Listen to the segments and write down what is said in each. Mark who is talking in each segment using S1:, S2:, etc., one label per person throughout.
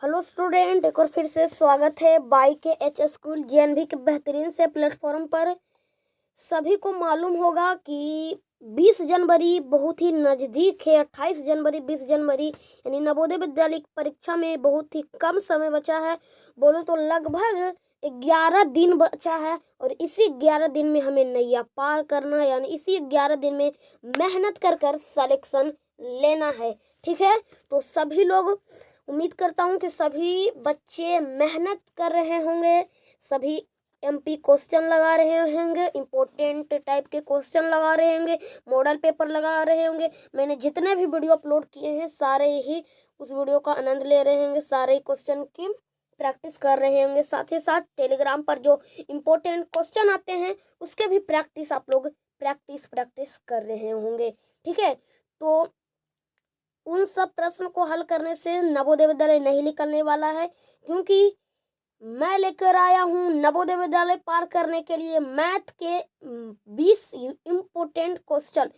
S1: Hello student, एक और फिर से स्वागत है बाई के एच स्कूल जेएनवी के बेहतरीन से प्लेटफॉर्म पर। सभी को मालूम होगा कि 20 जनवरी बहुत ही नज़दीक है। 28 जनवरी 20 जनवरी यानी नवोदय विद्यालय की परीक्षा में बहुत ही कम समय बचा है। बोलो तो लगभग 11 दिन बचा है और इसी 11 दिन में हमें नैया पार करना है, यानी इसी 11 दिन में मेहनत कर कर सिलेक्शन लेना है। ठीक है, तो सभी लोग, उम्मीद करता हूँ कि सभी बच्चे मेहनत कर रहे होंगे, सभी एमपी क्वेश्चन लगा रहे होंगे, इम्पोर्टेंट टाइप के क्वेश्चन लगा रहे होंगे, मॉडल पेपर लगा रहे होंगे। मैंने जितने भी वीडियो अपलोड किए हैं सारे ही उस वीडियो का आनंद ले रहे होंगे, सारे क्वेश्चन की प्रैक्टिस कर रहे होंगे। साथ ही साथ टेलीग्राम पर जो इम्पोर्टेंट क्वेश्चन आते हैं उसके भी प्रैक्टिस आप लोग प्रैक्टिस कर रहे होंगे। ठीक है, तो उन सब प्रश्न को हल करने से नवोदय विद्यालय नहीं निकलने वाला है, क्योंकि मैं लेकर आया हूँ नवोदय विद्यालय पार करने के लिए मैथ के 20 इम्पोर्टेंट क्वेश्चन।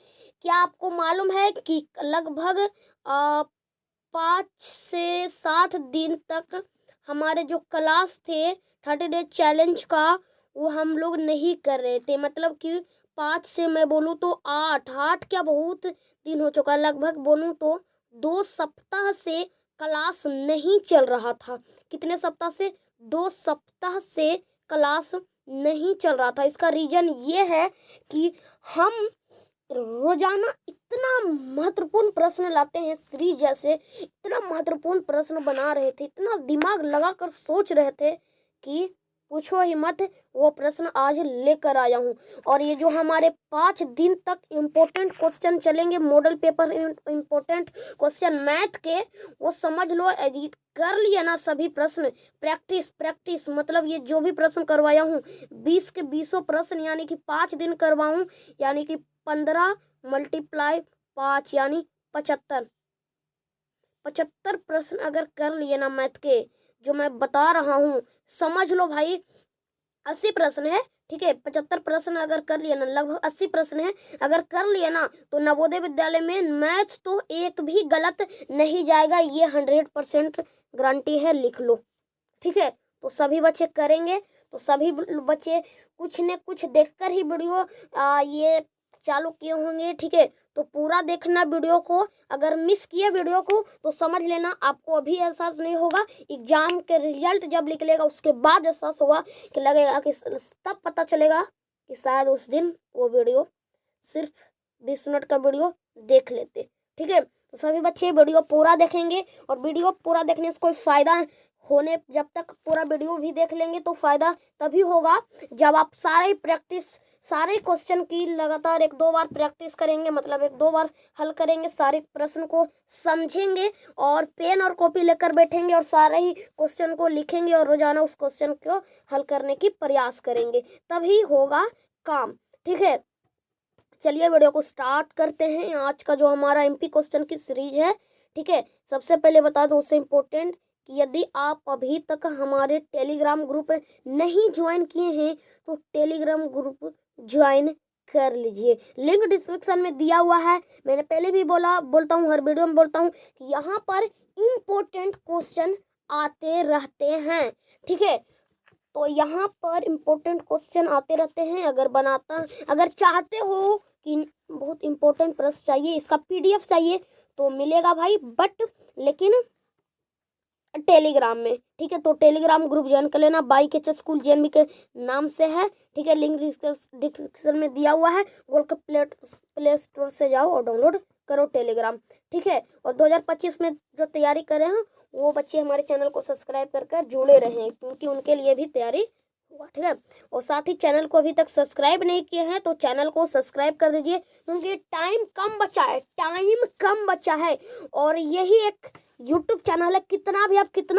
S1: क्या आपको मालूम है कि लगभग 5 से 7 दिन तक हमारे जो क्लास थे 30 डे चैलेंज का वो हम लोग नहीं कर रहे थे। मतलब कि 5 से मैं बोलूँ तो 8 क्या बहुत दिन हो चुका, लगभग बोलूँ तो 2 सप्ताह से क्लास नहीं चल रहा था। कितने सप्ताह से? 2 सप्ताह से क्लास नहीं चल रहा था। इसका रीज़न ये है कि हम रोजाना इतना महत्वपूर्ण प्रश्न लाते हैं, सीरीज जैसे इतना महत्वपूर्ण प्रश्न बना रहे थे, इतना दिमाग लगाकर सोच रहे थे कि पूछो ही मत। वो प्रश्न आज लेकर आया हूँ। और ये जो हमारे 5 दिन तक इम्पोर्टेंट क्वेश्चन चलेंगे, model paper important question math के, वो समझ लो एडिट कर लिए ना सभी प्रश्न। प्रैक्टिस मतलब ये जो भी प्रश्न करवाया हूँ 20 के 20 प्रश्न, यानी कि 5 दिन करवाऊँ, यानी कि 15 × 5 यानी 75 प्रश्न अगर कर लिए ना मैथ के, जो मैं बता रहा हूँ, समझ लो भाई 80 प्रश्न है। ठीक है, 75 प्रश्न अगर कर लिए ना, लगभग 80 प्रश्न है, अगर कर लिए ना तो नवोदय विद्यालय में मैथ तो एक भी गलत नहीं जाएगा, ये 100% गारंटी है, लिख लो। ठीक है, तो सभी बच्चे करेंगे, तो सभी बच्चे कुछ न कुछ देखकर ही वीडियो ये चालू किए होंगे। ठीक है, तो पूरा देखना वीडियो को। अगर मिस किए वीडियो को तो समझ लेना आपको अभी एहसास नहीं होगा, एग्जाम के रिजल्ट जब निकलेगा उसके बाद एहसास होगा कि लगेगा कि तब पता चलेगा कि शायद उस दिन वो वीडियो सिर्फ 20 मिनट का वीडियो देख लेते। ठीक है, तो सभी बच्चे वीडियो पूरा देखेंगे, और वीडियो पूरा देखने से कोई फ़ायदा होने, जब तक पूरा वीडियो भी देख लेंगे तो फ़ायदा तभी होगा जब आप सारे क्वेश्चन की लगातार 1-2 बार प्रैक्टिस करेंगे, मतलब 1-2 बार हल करेंगे, सारे प्रश्न को समझेंगे और पेन और कॉपी लेकर बैठेंगे और सारे ही क्वेश्चन को लिखेंगे और रोजाना उस क्वेश्चन को हल करने की प्रयास करेंगे, तभी होगा काम। ठीक है, चलिए वीडियो को स्टार्ट करते हैं। आज का जो हमारा एमपी क्वेश्चन की सीरीज है। ठीक है, सबसे पहले बता दो उससे इम्पोर्टेंट कि यदि आप अभी तक हमारे टेलीग्राम ग्रुप नहीं ज्वाइन किए हैं तो टेलीग्राम ग्रुप ज्वाइन कर लीजिए, लिंक डिस्क्रिप्शन में दिया हुआ है। मैंने पहले भी बोलता हूँ, हर वीडियो में बोलता हूँ कि यहाँ पर इम्पोर्टेंट क्वेश्चन आते रहते हैं। ठीक है, तो यहाँ पर इम्पोर्टेंट क्वेश्चन आते रहते हैं। अगर चाहते हो कि बहुत इम्पोर्टेंट प्रश्न चाहिए, इसका पीडीएफ चाहिए तो मिलेगा भाई, बट लेकिन टेलीग्राम में। ठीक है, तो टेलीग्राम ग्रुप ज्वाइन कर लेना, बाई के एच स्कूल जेएनवी के नाम से है। ठीक है, लिंक डिस्क्रिप्शन में दिया हुआ है, गूगल के प्ले स्टोर से जाओ और डाउनलोड करो टेलीग्राम। ठीक है, और 2025 में जो तैयारी कर रहे हैं वो बच्चे हमारे चैनल को सब्सक्राइब कर जुड़े रहे, क्योंकि उनके लिए भी तैयारी हुआ। ठीक है, और साथ ही चैनल को अभी तक सब्सक्राइब नहीं किए हैं तो चैनल को सब्सक्राइब कर दीजिए, क्योंकि टाइम कम बचा है और यही एक यूट्यूब चैनल है। कितना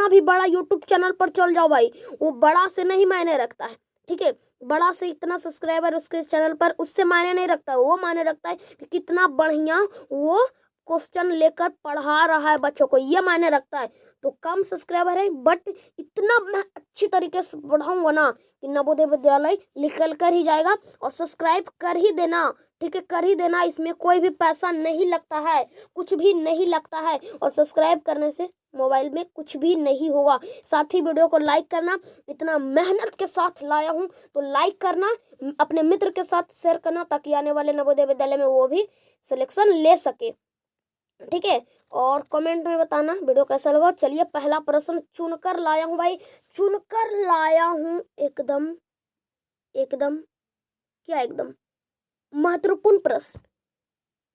S1: भी बड़ा यूट्यूब चैनल पर चल जाओ भाई, वो बड़ा से नहीं मायने रखता है। ठीक है, बड़ा से इतना सब्सक्राइबर उसके चैनल पर, उससे मायने नहीं रखता है, वो मायने रखता है कि कितना बढ़िया वो क्वेश्चन लेकर पढ़ा रहा है बच्चों को, ये मायने रखता है। तो कम सब्सक्राइबर है, बट इतना मैं अच्छी तरीके से पढ़ाऊंगा ना कि नवोदय विद्यालय निकल कर ही जाएगा। और सब्सक्राइब कर ही देना, ठीक है, कर ही देना, इसमें कोई भी पैसा नहीं लगता है, कुछ भी नहीं लगता है, और सब्सक्राइब करने से मोबाइल में कुछ भी नहीं होगा। साथ ही वीडियो को लाइक करना, इतना मेहनत के साथ लाया हूँ तो लाइक करना, अपने मित्र के साथ शेयर करना ताकि आने वाले नवोदय विद्यालय में वो भी सिलेक्शन ले सके, ठीक है। और कमेंट में बताना वीडियो कैसा लगा। चलिए पहला प्रश्न चुनकर लाया हूँ भाई, चुनकर लाया हूँ एकदम एकदम क्या एकदम महत्वपूर्ण प्रश्न।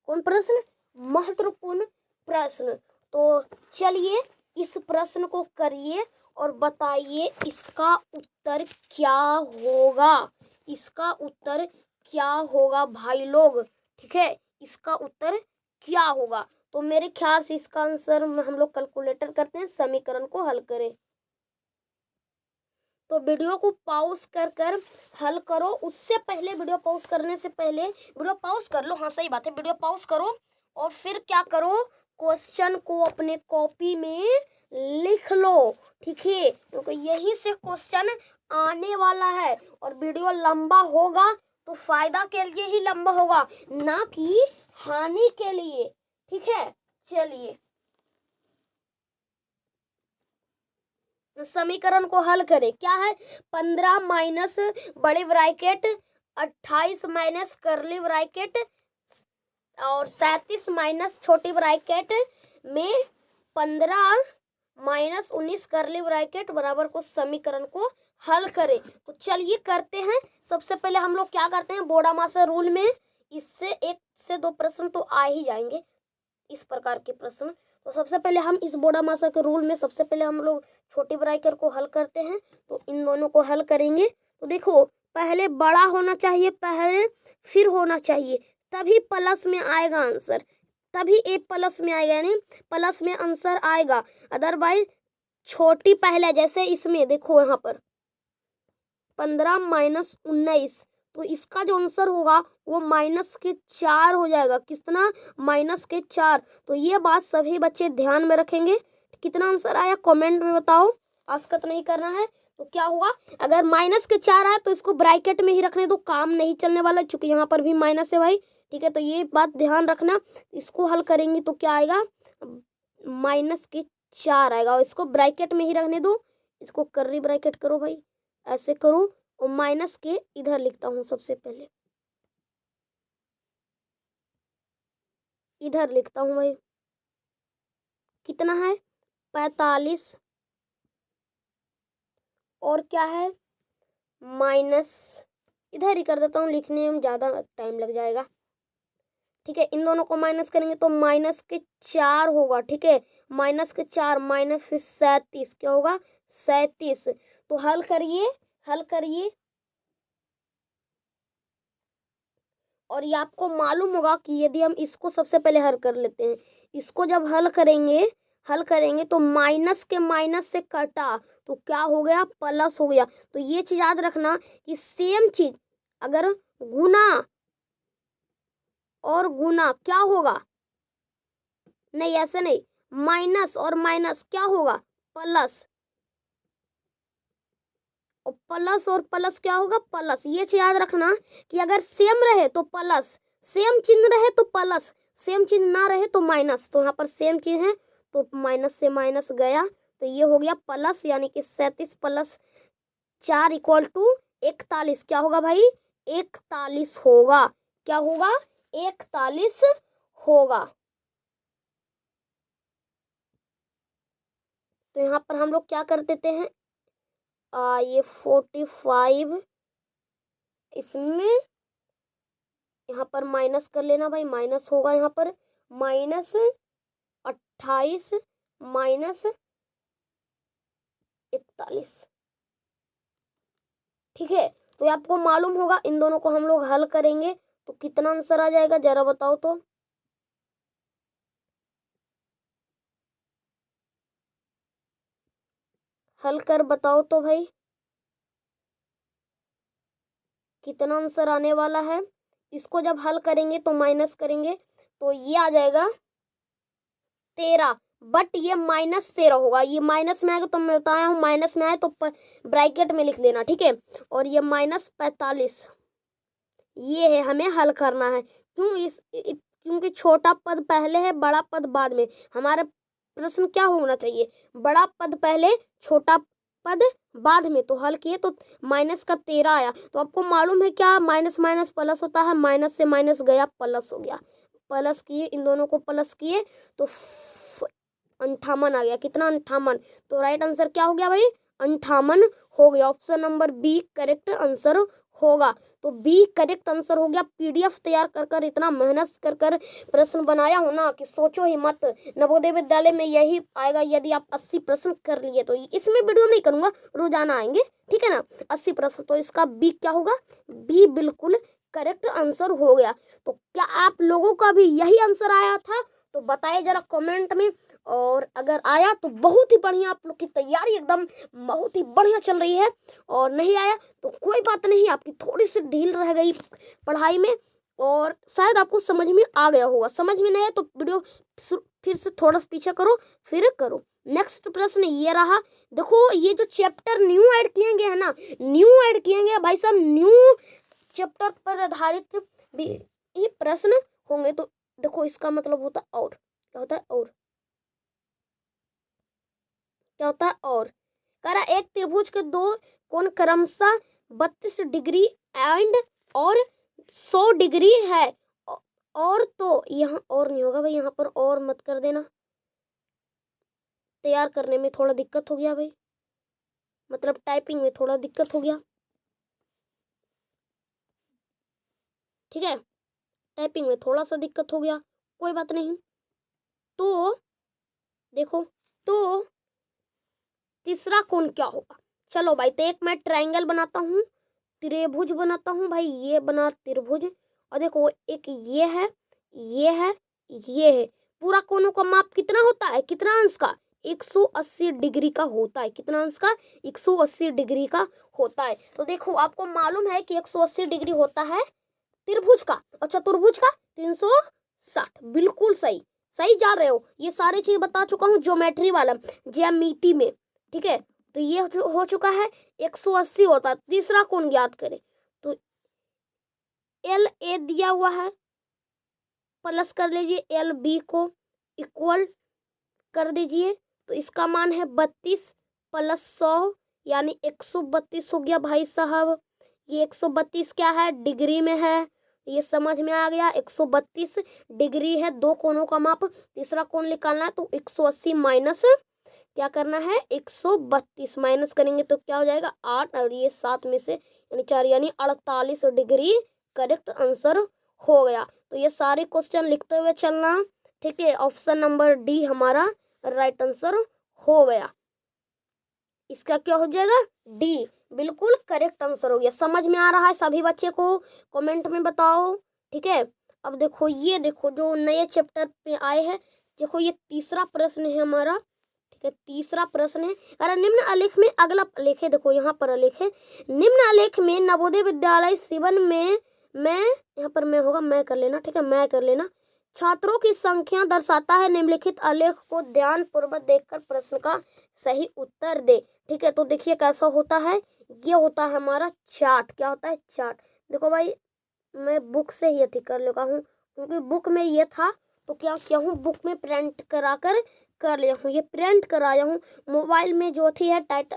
S1: कौन प्रश्न? महत्वपूर्ण प्रश्न। तो चलिए इस प्रश्न को करिए और बताइए इसका उत्तर क्या होगा। इसका उत्तर क्या होगा भाई लोग, ठीक है, इसका उत्तर क्या होगा। तो मेरे ख्याल से इसका आंसर हम लोग कैलकुलेटर करते हैं, समीकरण को हल करें। तो वीडियो को पॉज कर कर हल करो। उससे पहले वीडियो पॉज करने से पहले वीडियो पॉज कर लो, हाँ सही बात है, वीडियो पॉज करो और फिर क्या करो, क्वेश्चन को अपने कॉपी में लिख लो, ठीक है, क्योंकि यही से क्वेश्चन आने वाला है। और वीडियो लंबा होगा तो फायदा के लिए ही लंबा होगा, ना कि हानि के लिए, ठीक है। चलिए समीकरण को हल करें। क्या है? 15 माइनस बड़े ब्रैकेट 28 माइनस करली ब्रैकेट और 37 माइनस छोटी ब्रैकेट में 15 माइनस 19 करली ब्रैकेट बराबर को समीकरण को हल करें। तो चलिए करते हैं। सबसे पहले हम लोग क्या करते हैं, बोडामासा रूल में इससे 1 से 2 प्रश्न तो आ ही जाएंगे, इस प्रकार के प्रश्न। तो सबसे पहले हम इस बोडामासा के रूल में सबसे पहले हम लोग छोटी ब्रैकेट को हल करते हैं। तो इन दोनों को हल करेंगे। तो देखो पहले बड़ा होना चाहिए, पहले फिर होना चाहिए, तभी प्लस में आएगा आंसर, तभी ए प्लस में आएगा, यानी प्लस में आंसर आएगा। अदरवाइज छोटी पहले, जैसे इसमें देखो यहाँ पर 15 माइनस 19, तो इसका जो आंसर होगा वो -4 हो जाएगा। कितना? -4। तो ये बात सभी बच्चे ध्यान में रखेंगे। कितना आंसर आया कमेंट में बताओ, आस्कत नहीं करना है। तो क्या हुआ, अगर -4 आया तो इसको ब्रैकेट में ही रखने दो, काम नहीं चलने वाला, चूंकि यहाँ पर भी माइनस है भाई, ठीक है। तो ये बात ध्यान रखना। इसको हल करेंगे तो क्या आएगा, -4 आएगा, और इसको ब्रैकेट में ही रखने दो। इसको कर्ली ब्रैकेट करो भाई, ऐसे करो, और माइनस के इधर लिखता हूँ, सबसे पहले इधर लिखता हूँ भाई। कितना है? 45, और क्या है, माइनस, इधर ही कर देता हूँ, लिखने में ज़्यादा टाइम लग जाएगा, ठीक है। इन दोनों को माइनस करेंगे तो -4 होगा, ठीक है। -4 माइनस फिर 37, क्या होगा, 37। तो हल करिए, हल करिए। और ये आपको मालूम होगा कि यदि हम इसको सबसे पहले हल कर लेते हैं, इसको जब हल करेंगे तो माइनस के माइनस से कटा तो क्या हो गया, प्लस हो गया। तो ये चीज याद रखना कि सेम चीज अगर गुना और गुना क्या होगा, नहीं ऐसे नहीं, माइनस और माइनस क्या होगा, प्लस, और प्लस और प्लस क्या होगा, प्लस। ये चीज याद रखना कि अगर सेम रहे तो प्लस, सेम चिन्ह रहे तो प्लस, सेम चिन्ह ना रहे तो माइनस। तो यहाँ पर सेम चिन्ह है तो माइनस से माइनस गया, तो ये हो गया प्लस, यानी कि 37 + 4 = 41। क्या होगा भाई, 41 होगा। क्या होगा, 41 होगा। तो यहाँ पर हम लोग क्या कर देते हैं, ये 45 इसमें यहाँ पर माइनस कर लेना भाई, माइनस होगा यहाँ पर -28 -41, ठीक है। तो ये आपको मालूम होगा, इन दोनों को हम लोग हल करेंगे तो कितना आंसर आ जाएगा, जरा बताओ तो। हल कर बताओ तो भाई, कितना आंसर आने वाला है। इसको जब हल करेंगे तो माइनस करेंगे तो ये आ जाएगा 13, बट ये -13 होगा। ये माइनस में आएगा तो मैं बताया हूँ, माइनस में आए तो ब्रैकेट में लिख देना, ठीक है। और ये -45, ये है हमें हल करना है। क्योंकि छोटा पद पहले है, बड़ा पद बाद में। हमारे प्रश्न क्या होना चाहिए, बड़ा पद पहले छोटा पद बाद में। तो हल किए तो माइनस का 13 आया। तो आपको मालूम है क्या, माइनस माइनस प्लस होता है, माइनस से माइनस गया प्लस हो गया, प्लस किए, इन दोनों को प्लस किए तो 58 आ गया। कितना, 58। तो राइट आंसर क्या हो गया भाई, 58 हो गया। Option number B correct answer होगा। तो बी करेक्ट आंसर हो गया। पीडीएफ तैयार कर कर इतना मेहनत कर कर प्रश्न बनाया हो ना कि सोचो ही मत। नवोदय विद्यालय में यही आएगा यदि आप 80 प्रश्न कर लिए तो। इसमें वीडियो नहीं करूंगा, रोजाना आएंगे, ठीक है ना, 80 प्रश्न। तो इसका बी क्या होगा, बी बिल्कुल करेक्ट आंसर हो गया। तो क्या आप लोगों का भी यही आंसर आया था, तो बताइए जरा कमेंट में। और अगर आया तो बहुत ही बढ़िया, आप लोग की तैयारी एकदम बहुत ही बढ़िया चल रही है। और नहीं आया तो कोई बात नहीं, आपकी थोड़ी सी ढील रह गई पढ़ाई में, और शायद आपको समझ में आ गया होगा। समझ में नहीं आया तो वीडियो फिर से थोड़ा सा पीछे करो, फिर करो। नेक्स्ट प्रश्न ये रहा। देखो ये जो चैप्टर न्यू ऐड किए गए हैं ना, न्यू ऐड किए गए भाई साहब, न्यू चैप्टर पर आधारित भी ये प्रश्न होंगे। तो देखो इसका मतलब होता है और, क्या होता है और, क्या होता है और। कह रहा एक त्रिभुज के दो कोण क्रमशः 32 डिग्री एंड और 100 डिग्री है। और तो यहाँ और नहीं होगा भाई, यहाँ पर और मत कर देना, तैयार करने में थोड़ा दिक्कत हो गया भाई, मतलब टाइपिंग में थोड़ा दिक्कत हो गया, ठीक है, टाइपिंग में थोड़ा सा दिक्कत हो गया, कोई बात नहीं। तो देखो, तो तीसरा कोण क्या होगा, चलो भाई। तो एक मैं ट्रायंगल बनाता हूँ, त्रिभुज बनाता हूँ भाई, ये बना त्रिभुज। और देखो एक ये है, ये है, ये है। पूरा कोणों का माप कितना होता है, कितना अंश का, 180 डिग्री का होता है। कितना अंश का, 180 डिग्री का होता है। तो देखो आपको मालूम है कि 180 डिग्री होता है त्रिभुज का, और चतुर्भुज का 360। बिल्कुल सही, सही जा रहे हो। ये सारी चीज बता चुका हूँ ज्योमेट्री वाला, ज्यामिति में, ठीक है। तो ये हो चुका है, 180 होता है। तीसरा कोण ज्ञात करें, तो एल ए दिया हुआ है, प्लस कर लीजिए, एल बी को इक्वल कर दीजिए। तो इसका मान है 32 प्लस 100 यानी 132 हो गया भाई साहब। ये 132 क्या है, डिग्री में है, ये समझ में आ गया। 132 डिग्री है, दो कोणों का माप। तीसरा कोण निकालना है तो 180 माइनस क्या करना है, 132 माइनस करेंगे तो क्या हो जाएगा, 8, और ये 7 में से यानी 4 यानी 48 डिग्री करेक्ट आंसर हो गया। तो ये सारे क्वेश्चन लिखते हुए चलना, ठीक है। ऑप्शन नंबर डी हमारा राइट आंसर हो गया। इसका क्या हो जाएगा, डी बिल्कुल करेक्ट आंसर हो गया। समझ में आ रहा है सभी बच्चे को, कमेंट में बताओ, ठीक है। अब देखो, ये देखो जो नए चैप्टर पे आए हैं, देखो ये तीसरा प्रश्न है हमारा, ठीक है। तीसरा प्रश्न है, अरे निम्न आलेख में अगला आलेख है, देखो यहाँ पर आलेख है। निम्न आलेख में नवोदय विद्यालय सिवन में मैं, यहाँ पर मैं होगा, मैं कर लेना, ठीक है, मैं कर लेना, छात्रों की संख्या दर्शाता है। निम्नलिखित आलेख को ध्यान पूर्वक देखकर प्रश्न का सही उत्तर दे, ठीक है। तो देखिए कैसा होता है, ये होता है हमारा चार्ट। क्या होता है, चार्ट। देखो भाई मैं बुक से ही अथी कर लगा हूँ, क्योंकि बुक में ये था तो क्या किया हूँ, बुक में प्रिंट करा कर लिया हूँ। ये प्रिंट कराया हूँ, मोबाइल में जो थी है टाइट,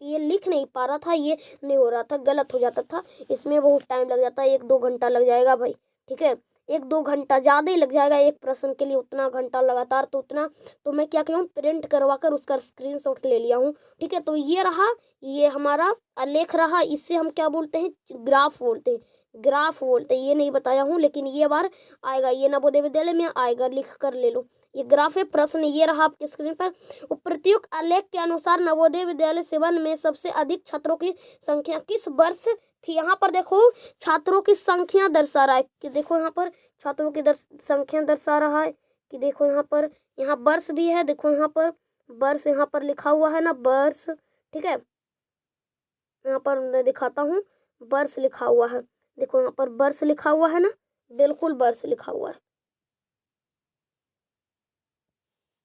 S1: ये लिख नहीं पा रहा था, ये नहीं हो रहा था, गलत हो जाता था। इसमें बहुत टाइम लग जाता है, 1-2 घंटा लग जाएगा भाई, ठीक है। 1-2 घंटा ज़्यादा ही लग जाएगा एक प्रश्न के लिए, उतना घंटा लगातार तो उतना। तो मैं क्या किया हूँ, प्रिंट करवा कर उसका स्क्रीनशॉट ले लिया हूँ, ठीक है। तो ये रहा, ये हमारा आलेख रहा। इससे हम क्या बोलते हैं, ग्राफ बोलते हैं, ग्राफ बोलते हैं। ये नहीं बताया हूँ लेकिन ये बार आएगा, ये नवोदय विद्यालय में आएगा, लिख कर ले लो। ये ग्राफ है, प्रश्न ये रहा आपकी स्क्रीन पर। उपयुक्त आलेख के अनुसार नवोदय विद्यालय सिवन में सबसे अधिक छात्रों की संख्या किस वर्ष थी। यहाँ पर देखो छात्रों की संख्या दर्शा रहा है कि देखो यहाँ पर छात्रों की संख्या दर्शा रहा है कि देखो यहाँ पर, यहाँ वर्ष भी है, देखो यहाँ पर वर्ष यहाँ पर लिखा हुआ है ना, वर्ष, ठीक है। यहाँ पर मैं दिखाता हूँ, वर्ष लिखा हुआ है, देखो यहाँ पर वर्ष लिखा हुआ है ना, बिल्कुल वर्ष लिखा हुआ है,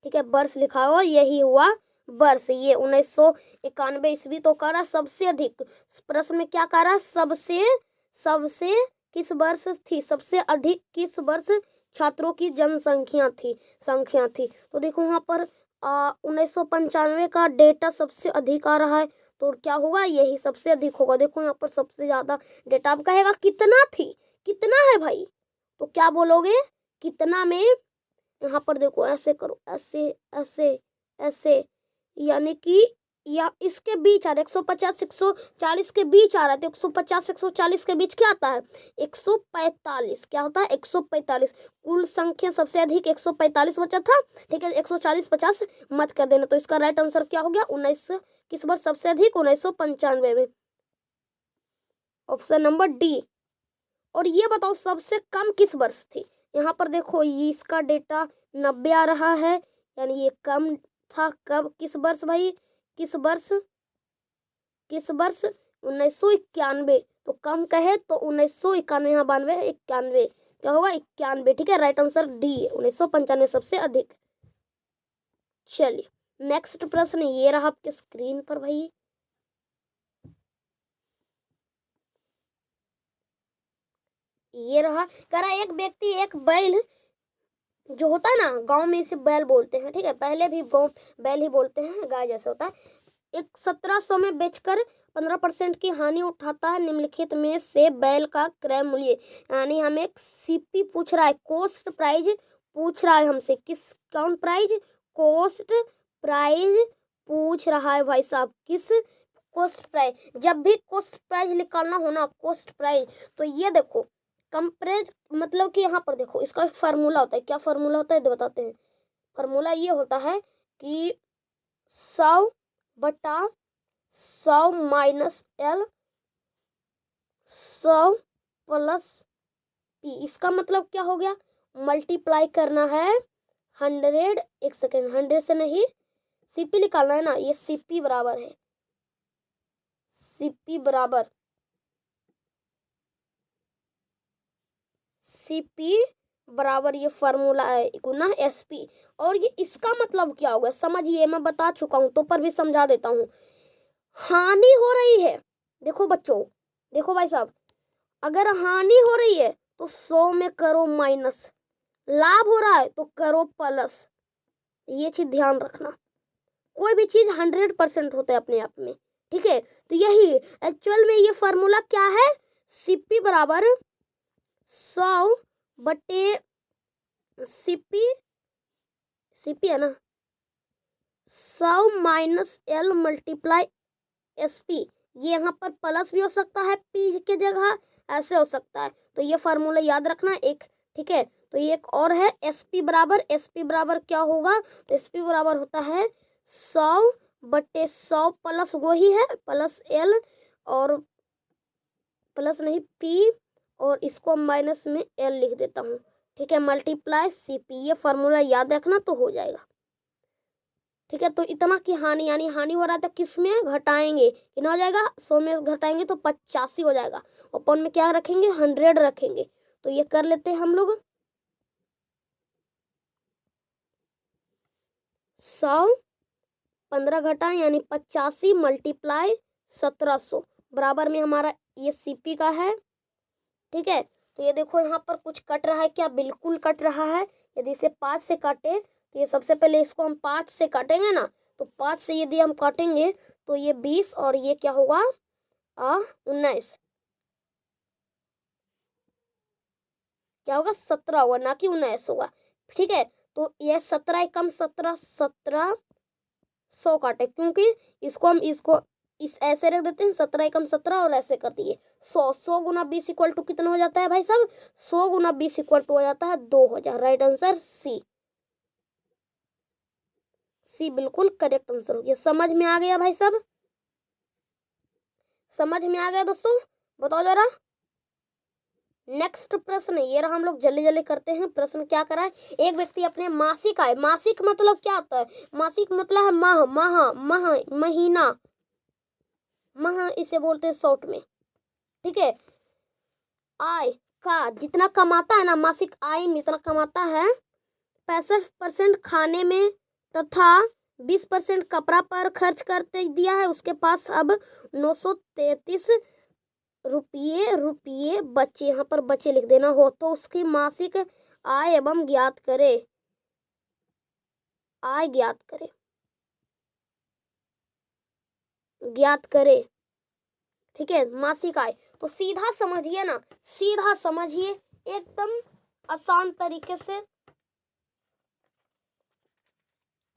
S1: ठीक है, वर्ष लिखा हुआ, यही हुआ वर्ष। ये 1991 ईस्वी तो कह रहा सबसे अधिक, प्रश्न में क्या कह रहा, सबसे सबसे किस वर्ष थी, सबसे अधिक किस वर्ष छात्रों की जनसंख्या थी। तो देखो यहाँ पर 1995 का डेटा सबसे अधिक आ रहा है, तो क्या होगा, यही सबसे अधिक होगा। देखो यहाँ पर सबसे ज़्यादा डेटा अब कहेगा कितना थी, कितना है भाई, तो क्या बोलोगे, कितना में। यहाँ पर देखो ऐसे करो, ऐसे ऐसे ऐसे, यानी कि या इसके बीच आ रहा है 150 140 के बीच आ रहा है, तो 150 140 के बीच क्या आता है, 145। क्या होता है, 145। कुल संख्या सबसे अधिक 145 बचा था, ठीक है। 140 50 मत कर देना, तो इसका राइट आंसर क्या हो गया, 19। किस वर्ष सबसे अधिक, 1995 में, ऑप्शन नंबर डी। और ये बताओ सबसे कम किस वर्ष थी। यहाँ पर देखो ये इसका डेटा 90 आ रहा है, यानी ये कम था कब, किस वर्ष भाई, किस वर्ष 1991। तो कम कहे तो 1991, यहाँ 92 91, क्या होगा 91, ठीक है। राइट आंसर डी, 1995 सबसे अधिक। चलिए नेक्स्ट प्रश्न ये रहा आपके स्क्रीन पर भाई। ये रहा, कह रहा एक व्यक्ति एक बैल, जो होता है ना गांव में इसे बैल बोलते हैं, ठीक है, पहले भी गांव बैल ही बोलते हैं, गाय जैसे होता है, एक 1700 में बेचकर 15% की हानि उठाता है, निम्नलिखित में से बैल का क्रय मूल्य, यानी हमें एक सीपी पूछ रहा है, कॉस्ट प्राइज पूछ रहा है हमसे, किस काउंट प्राइज, कॉस्ट प्राइज पूछ रहा है भाई साहब, किस कॉस्ट प्राइज। जब भी कॉस्ट प्राइज निकालना हो ना, कॉस्ट प्राइज, तो ये देखो कंप्रेज, मतलब कि यहाँ पर देखो इसका फार्मूला होता है, क्या फार्मूला होता है तो बताते हैं। फार्मूला ये होता है कि 100 बटा 100 माइनस L, 100 प्लस P। इसका मतलब क्या हो गया, मल्टीप्लाई करना है 100, एक सेकेंड, 100 से नहीं, CP निकालना है ना, ये CP बराबर है, CP बराबर ये फार्मूला है गुना SP। और ये इसका मतलब क्या होगा समझिए, मैं बता चुका हूँ तो पर भी समझा देता हूँ। हानि हो रही है, देखो बच्चों, देखो भाई साहब, अगर हानि हो रही है तो 100 में करो माइनस, लाभ हो रहा है तो करो प्लस, ये चीज ध्यान रखना। कोई भी चीज 100% होता है अपने आप में, ठीक है। तो यही एक्चुअल में ये फार्मूला क्या है, CP बराबर 100 बटे CP है ना, 100 माइनस L मल्टीप्लाई SP। ये यहाँ पर प्लस भी हो सकता है P के जगह, ऐसे हो सकता है, तो ये फार्मूला याद रखना एक, ठीक है। तो ये एक और है SP बराबर क्या होगा, तो SP बराबर होता है 100 बटे 100 प्लस वही है प्लस L, और प्लस नहीं P, और इसको माइनस में L लिख देता हूँ, ठीक है, मल्टीप्लाई CP। ये फार्मूला याद रखना तो हो जाएगा, ठीक है। तो इतना की हानि, यानी हानि हो रहा है तो किस में घटाएंगे, कितना हो जाएगा, 100 में घटाएंगे तो 85 हो जाएगा, अपन में क्या रखेंगे, 100 रखेंगे। तो ये कर लेते हैं हम लोग, 100 15 घटाएं यानी 85 मल्टीप्लाई 1700 बराबर में हमारा ये CP का है, ठीक है। तो ये देखो यहाँ पर कुछ कट रहा है क्या, बिल्कुल कट रहा है। यदि इसे 5 से काटे तो ये सबसे पहले इसको हम 5 से काटेंगे ना, तो 5 से यदि हम काटेंगे तो ये 20, और ये क्या होगा 19, क्या होगा 17 होगा, ना कि 19 होगा, ठीक है। तो ये 17 कम 1700 काटे, क्योंकि इसको इस ऐसे रख देते हैं, 17 कम 17 और ऐसे कर दिए 100 गुना 20 इक्वल टू कितना हो जाता है भाई साहब, 100 गुना 20 इक्वल टू हो जाता है 2000। राइट आंसर सी बिल्कुल करेक्ट आंसर हो गया। समझ में आ गया भाई साहब, समझ में आ गया दोस्तों, बताओ जरा। नेक्स्ट प्रश्न ये रहा, हम लोग जल्दी जल्दी करते हैं। प्रश्न क्या करा है, एक व्यक्ति अपने मासिक आय, मासिक मतलब क्या होता है, मासिक मतलब है महीना, माह इसे बोलते हैं शॉर्ट में, ठीक है। आय का जितना कमाता है ना, मासिक आय में जितना कमाता है, 65% खाने में तथा 20% कपड़ा पर खर्च करते दिया है, उसके पास अब 933 रुपये बचे, यहाँ पर बचे लिख देना हो, तो उसकी मासिक आय एवं ज्ञात करे, आय ज्ञात करे, ज्ञात करे, ठीक है, मासिक आय। तो सीधा समझिए ना, सीधा समझिए एकदम आसान तरीके से,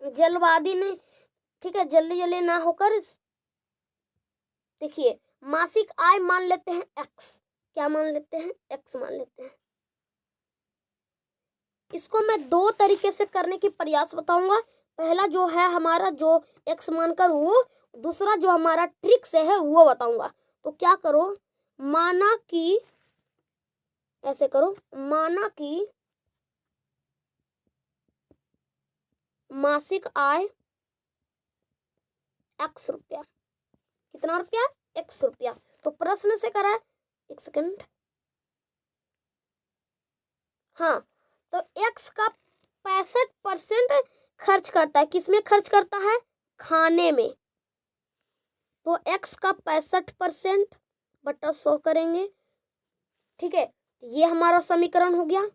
S1: जल्दबाजी नहीं, ठीक है, जल्दी जल्दी ना होकर। देखिए मासिक आय मान लेते हैं एक्स, क्या मान लेते हैं, एक्स मान लेते हैं। इसको मैं दो तरीके से करने की प्रयास बताऊंगा। पहला जो है हमारा जो एक्स मानकर वो, दूसरा जो हमारा ट्रिक से है वो बताऊंगा। तो क्या करो, माना कि ऐसे करो, माना कि मासिक आय एक्स रुपया, कितना रुपया, एक्स रुपया। तो प्रश्न से करा है, एक सेकंड, हाँ, तो एक्स का 65% खर्च करता है, किसमें खर्च करता है, खाने में। तो एक्स का 65% बटा 100 करेंगे, ठीक है, ये हमारा समीकरण हो गया।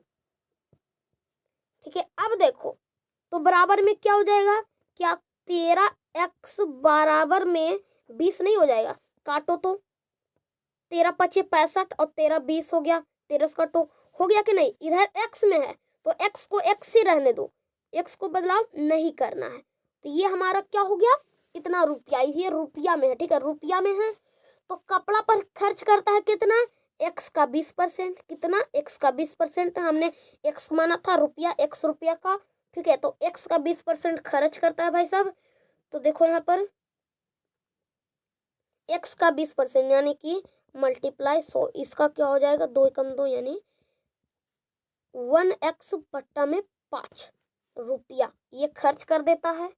S1: ठीक है, अब देखो तो बराबर में क्या हो जाएगा, क्या 13x बराबर में 20 नहीं हो जाएगा, काटो तो, 13 पचे 65 और 13 20 हो गया, 13 से काटो, हो गया कि नहीं। इधर x में है तो x को x ही रहने दो, x को बदलाव नहीं करना है। तो ये हमारा क्या हो गया, इतना रुपया, ये रुपया में है, ठीक है, रुपया में है। तो कपड़ा पर खर्च करता है कितना, x का 20%, कितना, x का 20%, हमने x माना था रुपया, x रुपया का, ठीक है, तो x का 20% खर्च करता है भाई साहब। तो देखो यहाँ पर x का 20% यानी कि मल्टीप्लाई 100, इसका क्या हो जाएगा, 2 एकम 2 यानी 1x बट्टा में 5 रुपया ये खर्च कर देता है।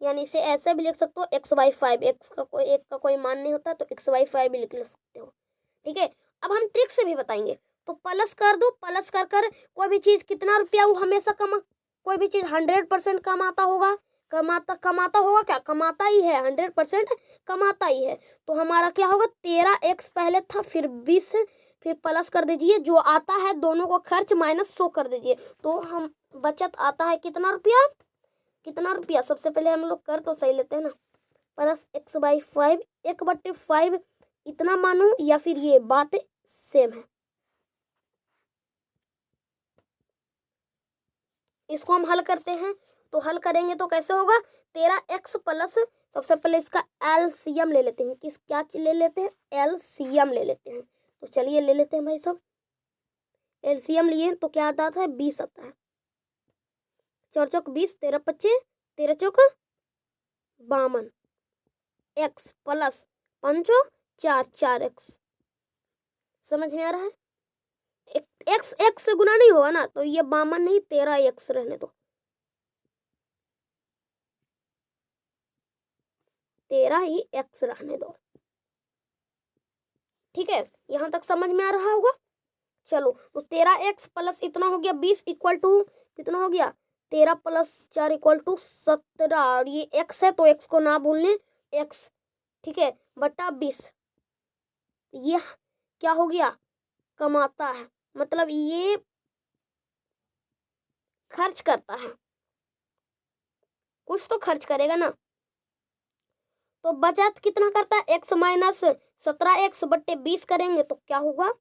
S1: यानी इसे ऐसे भी लिख सकते हो x/5, x का कोई एक का कोई मान नहीं होता तो x/5 भी लिख सकते हो, ठीक है। अब हम ट्रिक से भी बताएंगे, तो प्लस कर दो, प्लस कर कर कोई भी चीज़ कितना रुपया वो हमेशा कोई भी चीज़ 100% कमाता होगा, कमाता होगा, क्या कमाता ही है, 100% कमाता ही है। तो हमारा क्या होगा, 13x पहले था, फिर 20, फिर प्लस कर दीजिए, जो आता है दोनों को खर्च माइनस 100 कर दीजिए, तो हम बचत आता है कितना रुपया, कितना रुपया, सबसे पहले हम लोग कर तो सही लेते हैं ना, प्लस x/5, 1/5 इतना मानो, या फिर ये बात सेम है। इसको हम हल करते हैं, तो हल करेंगे तो कैसे होगा, 13x प्लस, सबसे पहले इसका एलसीएम ले लेते हैं, किस क्या ले लेते हैं, एलसीएम ले लेते हैं। तो चलिए ले लेते हैं भाई साहब, एलसीएम लिए तो क्या आता है, 20 आता है, 4 चौक 20, 13 पच्चे 13 चौक 52, x प्लस 5 4 4x, समझ में आ रहा है, एक्स एक्स से गुना नहीं होगा ना, तो ये 52 नहीं 13x रहने दो, 13 ही x रहने दो, ठीक है, यहां तक समझ में आ रहा होगा। चलो तो 13x प्लस इतना हो गया 20 इक्वल टू कितना हो गया, 13 प्लस 4 इक्वल टू 17, और ये x है तो x को ना भूलने, x, ठीक है, बटा 20, ये क्या हो गया, कमाता है, मतलब ये खर्च करता है, कुछ तो खर्च करेगा ना। तो बचत कितना करता है, x माइनस 17x बट्टे 20 करेंगे तो क्या होगा,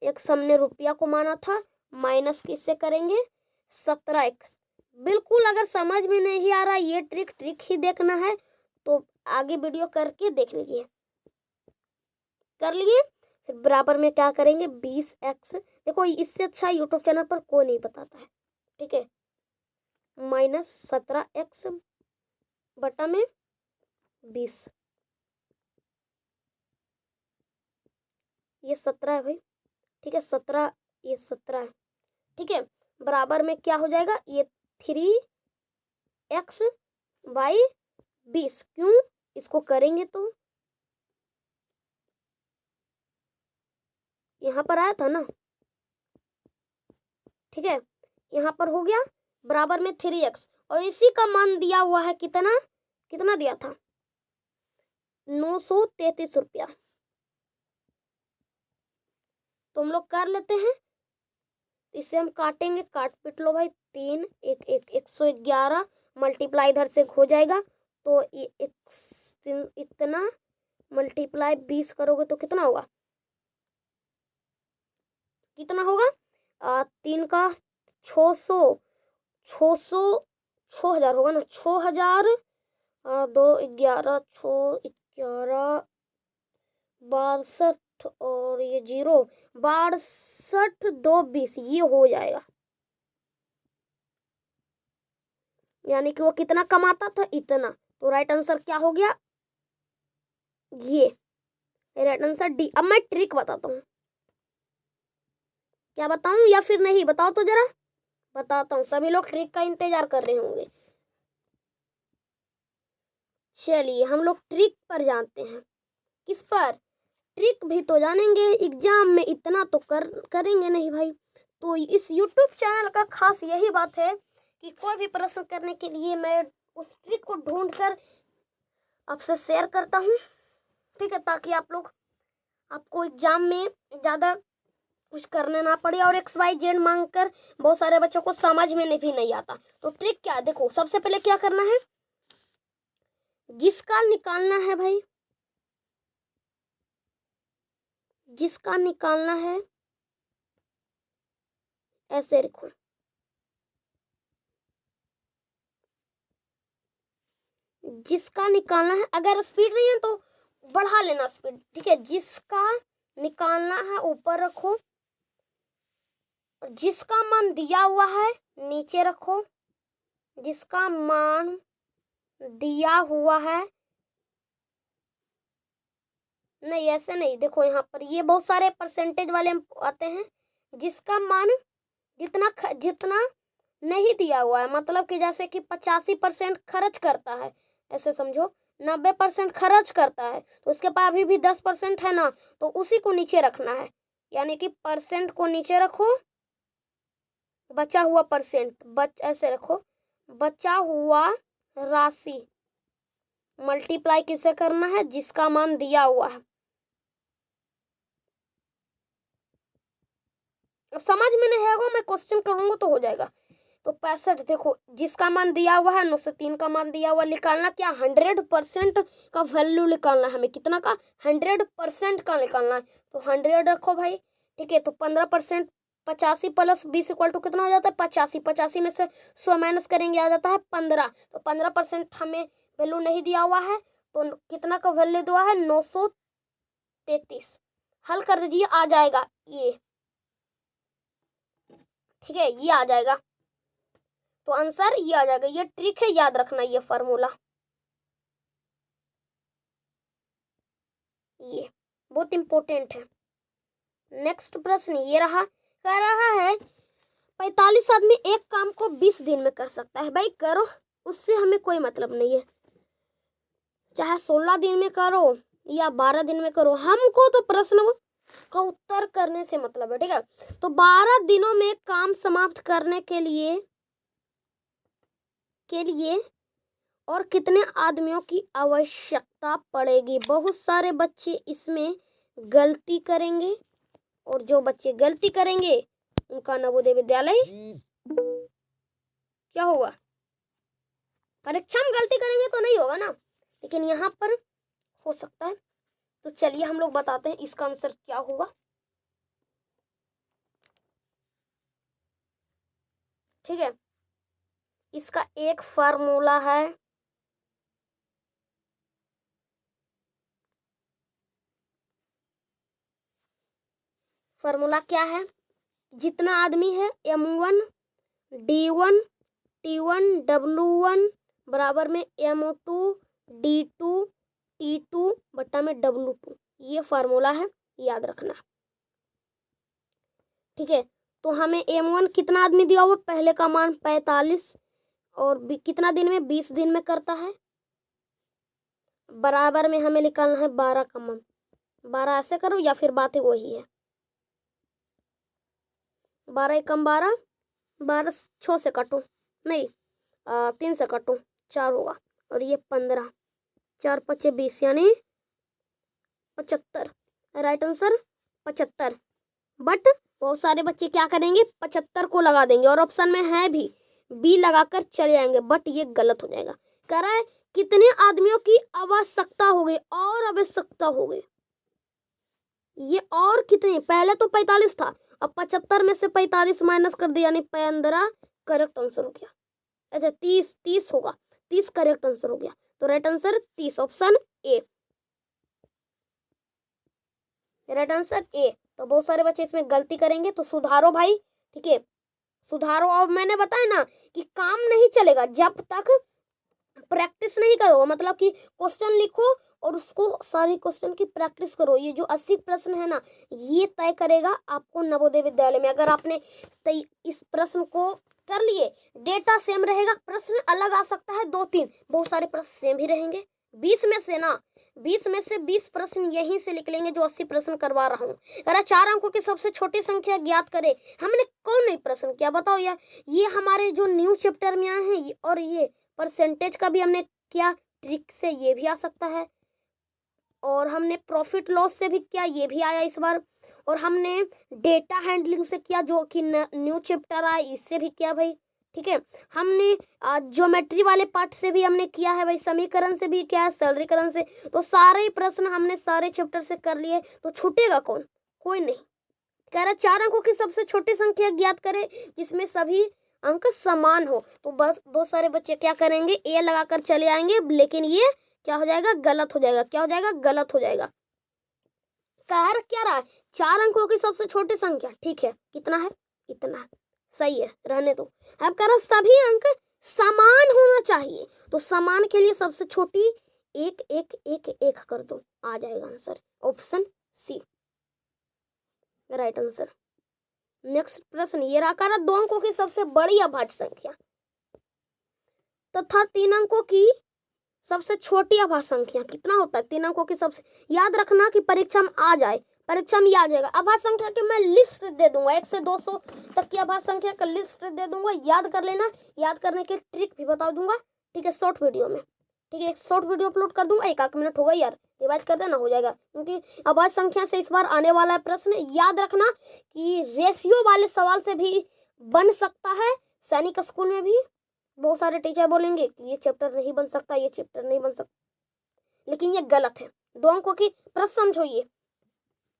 S1: x हमने रुपया को माना था, माइनस किससे करेंगे, 17x। बिल्कुल अगर समझ में नहीं आ रहा ये ट्रिक ही देखना है तो आगे वीडियो करके देख लीजिए, कर लिए, फिर बराबर में क्या करेंगे, 20x, देखो इससे अच्छा यूट्यूब चैनल पर कोई नहीं बताता है, ठीक है, माइनस 17x बटा में 20, ये 17 है भाई, ठीक है, 17, ये 17 है, ठीक है, बराबर में क्या हो जाएगा, ये 3x/20, क्यों, इसको करेंगे तो यहाँ पर आया था ना, ठीक है, यहाँ पर हो गया बराबर में 3x, और इसी का मान दिया हुआ है कितना, कितना दिया था, 933 रुपया। तो हम लोग कर लेते हैं। इसे हम काटेंगे, काट पीट लो भाई। 3 1 1 111 मल्टीप्लाई इधर से हो जाएगा, तो ये इतना मल्टीप्लाई 20 करोगे तो कितना होगा, कितना होगा 3 का 600, 6,000 होगा ना, 6,000 2 11 6 11 62 और ये 0 62 2 20 ये हो जाएगा। यानी कि वो कितना कमाता था, इतना। तो राइट आंसर क्या हो गया, ये राइट आंसर डी। अब मैं ट्रिक बताता हूँ, क्या बताऊं या फिर नहीं, बताओ तो जरा। बताता हूँ, सभी लोग ट्रिक का इंतजार कर रहे होंगे। चलिए हम लोग ट्रिक पर जानते हैं। किस पर, ट्रिक भी तो जानेंगे, एग्जाम में इतना तो करेंगे नहीं भाई। तो इस YouTube चैनल का खास यही बात है कि कोई भी प्रश्न करने के लिए मैं उस ट्रिक को ढूंढ कर आपसे शेयर करता हूँ, ठीक है, ताकि आपको एग्जाम में ज़्यादा कुछ करना ना पड़े और XYZ मांग कर बहुत सारे बच्चों को समझ में भी नहीं आता। तो ट्रिक क्या है, देखो सबसे पहले क्या करना है, जिसका निकालना है भाई, जिसका निकालना है ऐसे लिखो, जिसका निकालना है, अगर स्पीड नहीं है तो बढ़ा लेना स्पीड, ठीक है। जिसका निकालना है ऊपर रखो, और जिसका मान दिया हुआ है नीचे रखो, जिसका मान दिया हुआ है, नहीं ऐसे नहीं, देखो यहाँ पर ये बहुत सारे परसेंटेज वाले आते हैं। जिसका मान जितना नहीं दिया हुआ है, मतलब कि जैसे कि 85% खर्च करता है, ऐसे समझो 90% खर्च करता है, तो उसके पास अभी भी 10% है ना, तो उसी को नीचे रखना है। यानी कि परसेंट को नीचे रखो, बचा हुआ परसेंट ऐसे रखो, बचा हुआ राशि मल्टीप्लाई किसे करना है, जिसका मान दिया हुआ है। अब समझ में नहीं आएगा, मैं क्वेश्चन करूंगा तो हो जाएगा। तो 65, देखो जिसका मान दिया हुआ है 903 का मान दिया हुआ, निकालना क्या, 100% का वैल्यू निकालना है हमें, कितना का, 100% का निकालना है। तो 100 रखो भाई, ठीक है। तो 15%, 85 प्लस 20 इक्वल टू कितना हो जाता है 85, 85 में से 100 माइनस करेंगे आ जाता है 15। तो 15% हमें वैल्यू नहीं दिया हुआ है, तो कितना का वैल्यू दिया है 933। हल कर दीजिए, आ जाएगा ये, ठीक है, ये आ जाएगा। तो आंसर ये आ जाएगा। ये ट्रिक है, याद रखना ये फार्मूला, ये बहुत इंपॉर्टेंट है। नेक्स्ट प्रश्न ये रहा, कह रहा है 45 आदमी एक काम को 20 दिन में कर सकता है। भाई करो, उससे हमें कोई मतलब नहीं है, चाहे 16 दिन में करो या 12 दिन में करो, हमको तो प्रश्न का उत्तर करने से मतलब है, ठीक है। तो 12 दिनों में काम समाप्त करने के लिए और कितने आदमियों की आवश्यकता पड़ेगी। बहुत सारे बच्चे इसमें गलती करेंगे, और जो बच्चे गलती करेंगे उनका नवोदय विद्यालय क्या होगा, परीक्षा में गलती करेंगे तो नहीं होगा ना, लेकिन यहाँ पर हो सकता है। तो चलिए हम लोग बताते हैं इसका आंसर क्या होगा, ठीक है। इसका एक फार्मूला है, फार्मूला क्या है, जितना आदमी है M1 D1 T1 W1 बराबर में M2 D2 T2 बट्टा में W2, ये फार्मूला है, याद रखना, ठीक है। तो हमें M1 कितना आदमी दिया हुआ, पहले का मान 45, और कितना दिन में 20 दिन में करता है, बराबर में हमें निकालना है 12 का मान। 12 ऐसे करो या फिर बात है वही है, 12 एकम 12, 12 6 से काटो, नहीं 3 से काटो, 4 होगा, और ये 15, 4 5 20 यानी 75, राइट आंसर 75। बट बहुत सारे बच्चे क्या करेंगे 75 को लगा देंगे और ऑप्शन में है भी बी लगाकर चले जाएंगे, बट ये गलत हो जाएगा। कह रहा है कितने आदमियों की आवश्यकता हो गई और आवश्यकता हो गई, ये और कितने, पहले तो 45 था, अब 75 में से 45 माइनस कर दिया यानी 15 करेक्ट आंसर हो गया। अच्छा 30 होगा, 30 करेक्ट आंसर हो गया, तो right answer 30 option A, right answer A. तो बहुत सारे बच्चे इसमें गलती करेंगे तो सुधारो भाई, ठीक है सुधारो। और मैंने बताया ना कि काम नहीं चलेगा जब तक प्रैक्टिस नहीं करो, मतलब कि क्वेश्चन लिखो और उसको सारी क्वेश्चन की प्रैक्टिस करो। ये जो 80 प्रश्न है ना ये तय करेगा आपको नवोदय विद्यालय में। अगर आपने इस प्रश्न को कर लिए, डेटा सेम रहेगा, प्रश्न अलग आ सकता है 2-3, बहुत सारे प्रश्न सेम भी रहेंगे। 20 में से 20 प्रश्न यहीं से लिख लेंगे जो 80 प्रश्न करवा रहा हूँ। अगर 4 अंकों की सबसे छोटी संख्या ज्ञात करे, हमने कौन नहीं प्रश्न किया बताओ यार, ये हमारे जो न्यू चैप्टर में आए हैं और ये परसेंटेज का भी हमने किया, ट्रिक से ये भी आ सकता है, और हमने प्रॉफिट लॉस से भी किया, ये भी आया इस बार, और हमने डेटा हैंडलिंग से किया जो कि न्यू चैप्टर आया, इससे भी किया भाई, ठीक है। हमने ज्योमेट्री वाले पार्ट से भी हमने किया है भाई, समीकरण से भी किया है, सरलीकरण से, तो सारे प्रश्न हमने सारे चैप्टर से कर लिए, तो छूटेगा कौन, कोई नहीं। कह रहा 4 अंकों की सबसे छोटी संख्या ज्ञात करे जिसमें सभी अंक समान हो, तो बस बहुत सारे बच्चे क्या करेंगे ए लगाकर चले आएंगे, लेकिन ये क्या हो जाएगा गलत हो जाएगा, क्या हो जाएगा गलत हो जाएगा। कह क्या रहा है 4 अंकों की सबसे छोटी संख्या, ठीक है कितना है, इतना है, सही है रहने दो। अब कह रहा सभी अंक समान होना चाहिए, तो समान के लिए सबसे छोटी 1 1 1 1 कर दो, आ जाएगा answer option C, right answer. Next प्रश्न ये रहा 2 अंकों की सबसे बड़ी अभाज्य संख्या तथा 3 अंकों की सबसे छोटी अभाज्य संख्या कितना होता है। 3 अंकों की सबसे, याद रखना कि परीक्षा में आ जाए, परीक्षा में याद जाएगा। अभाज्य संख्या की मैं लिस्ट दे दूंगा, 1 से 200 तक की अभाज्य संख्या का लिस्ट दे दूंगा, याद कर लेना, याद करने की ट्रिक भी बता दूंगा, ठीक है शॉर्ट वीडियो में, ठीक है एक शॉर्ट वीडियो अपलोड कर दूंगा, 1 मिनट होगा यार, रिवाइज कर देना हो जाएगा, क्योंकि अभाज्य संख्या से इस बार आने वाला है प्रश्न। याद रखना कि रेशियो वाले सवाल से भी बन सकता है, सैनिक स्कूल में भी बहुत सारे टीचर बोलेंगे कि ये चैप्टर नहीं बन सकता, ये चैप्टर नहीं बन सकता, लेकिन ये गलत है। 2 अंकों की प्रश्न समझो, ये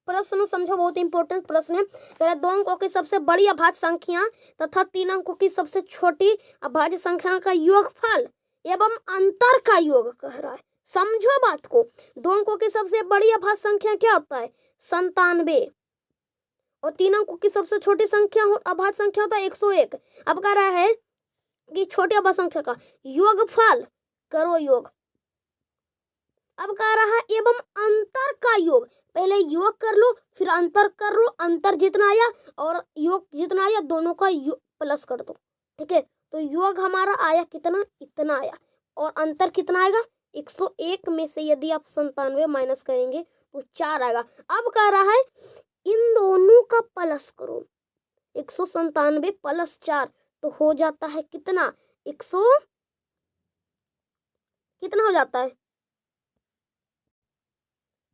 S1: प्रश्न समझो बहुत इंपॉर्टेंट प्रश्न है। 2 अंकों की सबसे बड़ी अभाज्य संख्या तथा 3 अंकों की सबसे छोटी अभाज्य संख्या का योगफल एवं अंतर का योग कह रहा है, समझो बात को। 2 अंकों की सबसे बड़ी अभाज्य संख्या क्या होता है 97, और 3 अंकों की सबसे छोटी संख्या अभाज्य संख्या होता है 101। अब कह रहा है कि छोटी अभाज्य संख्या का योगफल करो योग, अब कह रहा है एवं अंतर का योग, पहले योग कर लो फिर अंतर कर लो, अंतर जितना आया और योग जितना आया दोनों का प्लस कर दो, ठीक है। तो योग हमारा आया कितना, इतना आया, और अंतर कितना आएगा 101 में से यदि आप 97 माइनस करेंगे तो 4 आएगा। अब कह रहा है इन दोनों का प्लस करो, 197 प्लस 4 तो हो जाता है कितना 100, कितना हो जाता है,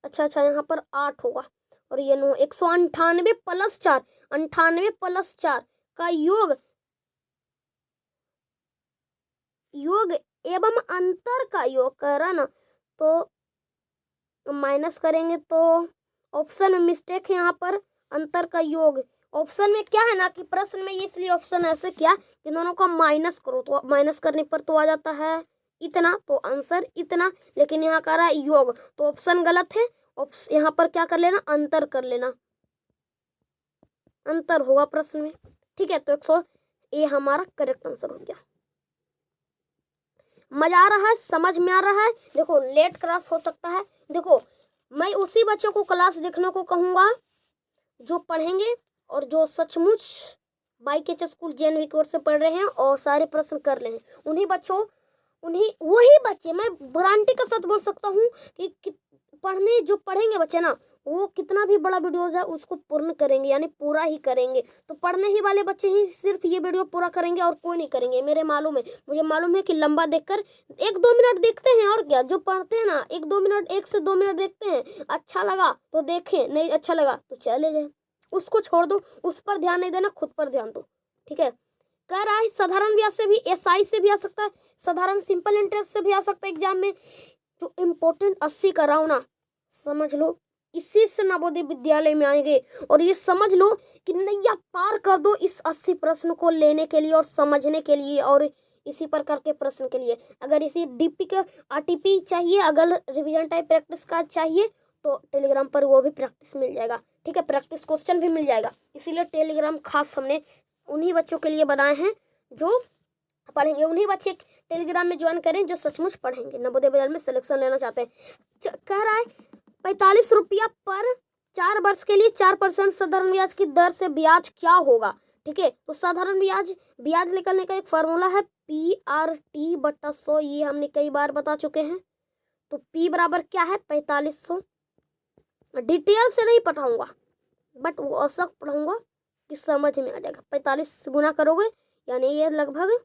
S1: अच्छा यहाँ पर 8 होगा और ये 9, 198 प्लस 4, 98 प्लस 4 का योग एवं अंतर का योग कर रहा ना, तो माइनस करेंगे तो ऑप्शन में मिस्टेक है, यहाँ पर अंतर का योग ऑप्शन में क्या है ना कि प्रश्न में इसलिए ऑप्शन ऐसे किया कि दोनों को माइनस करो, तो माइनस करने पर तो आ जाता है इतना, तो आंसर इतना, लेकिन यहाँ कर रहा है योग, तो ऑप्शन गलत है। यहाँ पर क्या कर लेना अंतर कर लेना, अंतर होगा प्रश्न में, ठीक है। तो 100 ए हमारा करेक्ट आंसर हो गया। मजा आ रहा है, समझ में आ रहा है। देखो लेट क्लास हो सकता है, देखो मैं उसी बच्चों को क्लास देखने को कहूँगा जो पढ़ेंगे और जो सचमुच बाई के स्कूल JNV की ओर से पढ़ रहे हैं और सारे प्रश्न कर रहे हैं, उन्हीं बच्चों वही बच्चे मैं गारंटी के साथ बोल सकता हूँ कि पढ़ने जो पढ़ेंगे बच्चे ना वो कितना भी बड़ा वीडियोज है उसको पूर्ण करेंगे, यानी पूरा ही करेंगे। तो पढ़ने ही वाले बच्चे ही सिर्फ ये वीडियो पूरा करेंगे और कोई नहीं करेंगे, मेरे मालूम है, मुझे मालूम है कि लंबा देखकर 1-2 मिनट देखते हैं, और क्या जो पढ़ते हैं ना 1-2 मिनट 1 से 2 मिनट देखते हैं, अच्छा लगा तो देखें, नहीं अच्छा लगा तो चले गए, उसको छोड़ दो, उस पर ध्यान नहीं देना, खुद पर ध्यान दो। ठीक है, कह रहा है साधारण ब्याज से भी, एसआई से भी आ सकता है, साधारण सिंपल इंटरेस्ट से भी आ सकता है एग्जाम में। जो इम्पोर्टेंट 80 कराओ ना, समझ लो इसी से नवोदय विद्यालय में आएंगे। और ये समझ लो कि नैया पार कर दो इस 80 प्रश्न को लेने के लिए और समझने के लिए और इसी प्रकार के प्रश्न के लिए। अगर इसी डीपी के आरटीपी चाहिए, अगर रिवीजन टाइप प्रैक्टिस का चाहिए तो टेलीग्राम पर वो भी प्रैक्टिस मिल जाएगा। ठीक है, प्रैक्टिस क्वेश्चन भी मिल जाएगा। इसीलिए टेलीग्राम खास हमने उन्हीं बच्चों के लिए बनाए हैं जो पढ़ेंगे। उन्हीं बच्चे टेलीग्राम में ज्वाइन करें जो सचमुच पढ़ेंगे, नवोदय विद्यालय में सिलेक्शन लेना चाहते हैं। कह रहा है 45 रुपया पर 4 वर्ष के लिए 4% साधारण ब्याज की दर से ब्याज क्या होगा। ठीक है, तो साधारण ब्याज निकालने का एक फार्मूला है PRT/100। ये हमने कई बार बता चुके हैं। तो P बराबर क्या है 4500। डिटेल से नहीं पढ़ाऊंगा, बट वो औसत पढ़ाऊंगा कि समझ में आ जाएगा। 45 से गुना करोगे यानी ये लगभग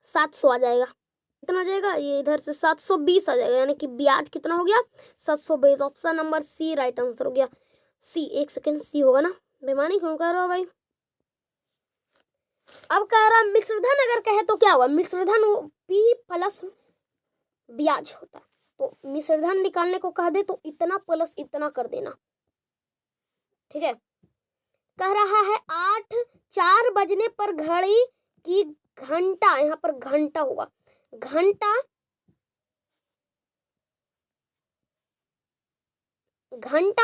S1: 700 आ जाएगा। कितना आ जाएगा, ये इधर से 720 आ जाएगा, यानी कि ब्याज कितना हो गया 720। Option number C right answer हो गया। सी, एक सेकंड, सी होगा ना, बेईमानी क्यों कर रहे हो भाई। अब कह रहा मिश्रधन अगर कहे तो क्या हुआ, मिश्रधन P प्लस ब्याज होता है। तो मिश्रधन निकालने को कह दे तो इतना प्लस इतना कर देना। ठीक है, कह रहा है 4 बजने पर घड़ी की घंटा, यहाँ पर घंटा होगा, घंटा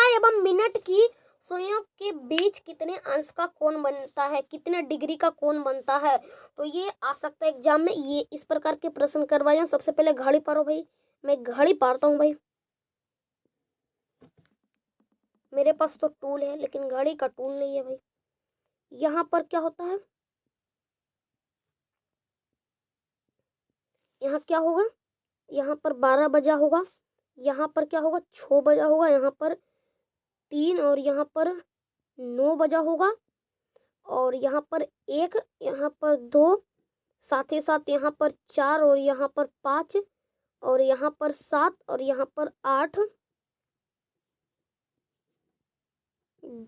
S1: एवं मिनट की सुइयों के बीच कितने अंश का कोण बनता है, कितने डिग्री का कोण बनता है। तो ये आ सकता है एग्जाम में, ये इस प्रकार के प्रश्न करवाए हूँ। सबसे पहले घड़ी पारो भाई, मैं घड़ी पारता हूँ भाई। मेरे पास तो टूल है लेकिन घड़ी का टूल नहीं है भाई। यहाँ पर क्या होता है, यहाँ क्या होगा, यहाँ पर 12 बजा होगा, यहाँ पर क्या होगा 6 बजा होगा, यहाँ पर 3 और यहाँ पर 9 बजा होगा, और यहाँ पर 1, यहाँ पर 2, साथ ही साथ यहाँ पर 4 और यहाँ पर 5 और यहाँ पर 7 और यहाँ पर 8,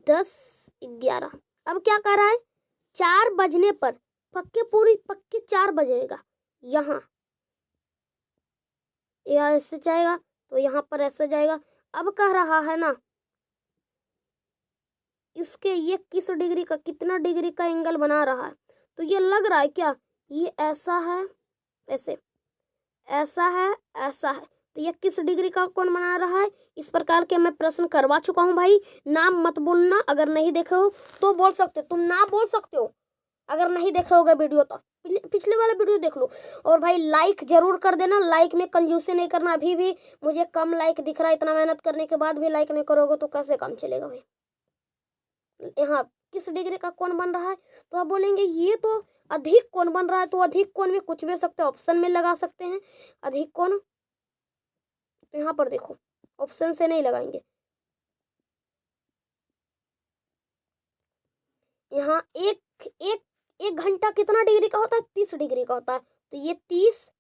S1: 10, 11। अब क्या कर रहा है 4 बजने पर पक्के 4 बजेगा। यहाँ ऐसे जाएगा तो यहाँ पर ऐसे जाएगा। अब कह रहा है ना इसके ये किस डिग्री का, कितना डिग्री का एंगल बना रहा है। तो ये लग रहा है क्या, ये ऐसा है, ऐसे, ऐसा है, ऐसा है, तो ये किस डिग्री का कोण बना रहा है। इस प्रकार के मैं प्रश्न करवा चुका हूँ भाई। नाम मत बोलना, अगर नहीं देखे हो तो बोल सकते हो, तुम ना बोल सकते हो अगर नहीं देखे होगा वीडियो तो पिछले वाला वीडियो देख लो। और भाई लाइक जरूर कर देना, लाइक में कंजूसी नहीं करना। अभी भी मुझे कम लाइक दिख रहा है, इतना मेहनत करने के बाद भी लाइक नहीं करोगे तो कैसे काम चलेगा भाई। यहाँ किस डिग्री का कोण बन रहा है, तो आप बोलेंगे ये तो अधिक कोण बन रहा है। तो अधिक कोण में कुछ भी हो सकता है, ऑप्शन में लगा सकते हैं अधिक कोण। तो यहाँ पर देखो ऑप्शन से नहीं लगाएंगे, यहाँ एक घंटा कितना डिग्री का होता है 30 डिग्री का होता है। तो ये 30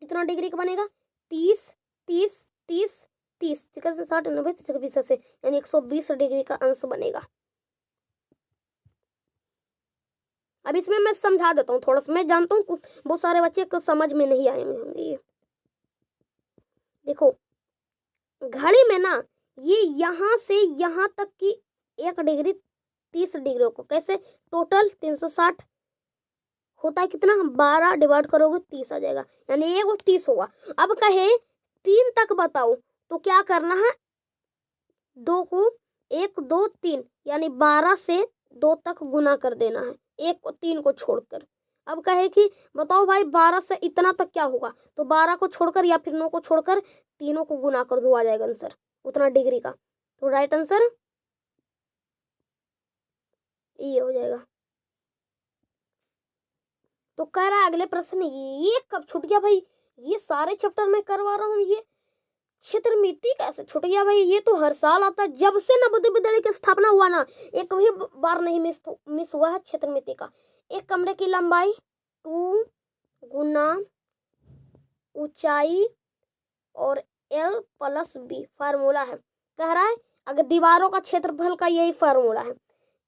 S1: कितना डिग्री का बनेगा 30 30 30 30 से 60 90 20 से यानी 120 डिग्री का अंश बनेगा। अब इसमें मैं समझा देता हूँ थोड़ा सा, मैं जानता हूँ बहुत सारे बच्चे को समझ में नहीं आएंगे होंगे। ये देखो घड़ी में ना ये यहाँ से यहाँ तक की 1 डिग्री 30 डिग्री को कैसे टोटल 360 होता है कितना, 12 डिवाइड करोगे 30 आ जाएगा, यानी ये वो 30 होगा। अब कहे 3 तक बताओ तो क्या करना है, 2 को 1 2 3 यानी 12 से 2 तक गुना कर देना है, 1 को 3 को छोड़कर। अब कहे कि बताओ भाई 12 से इतना तक क्या होगा, तो 12 को छोड़कर या फिर 9 को छोड़कर तीनों को गुना कर दो, आ जाएगा आंसर उतना डिग्री का। तो राइट आंसर ये हो जाएगा। तो कह रहा है अगले प्रश्न, ये कब छूट गया भाई, ये सारे चैप्टर में करवा रहा हूँ, ये क्षेत्रमिति कैसे छूट गया भाई। ये तो हर साल आता है, जब से नवोदय विद्यालय की स्थापना हुआ ना एक भी बार नहीं मिस हुआ है क्षेत्रमिति का। एक कमरे की लंबाई 2 गुना ऊंचाई और L प्लस B फार्मूला है। कह रहा है अगर दीवारों का क्षेत्रफल का यही फार्मूला है।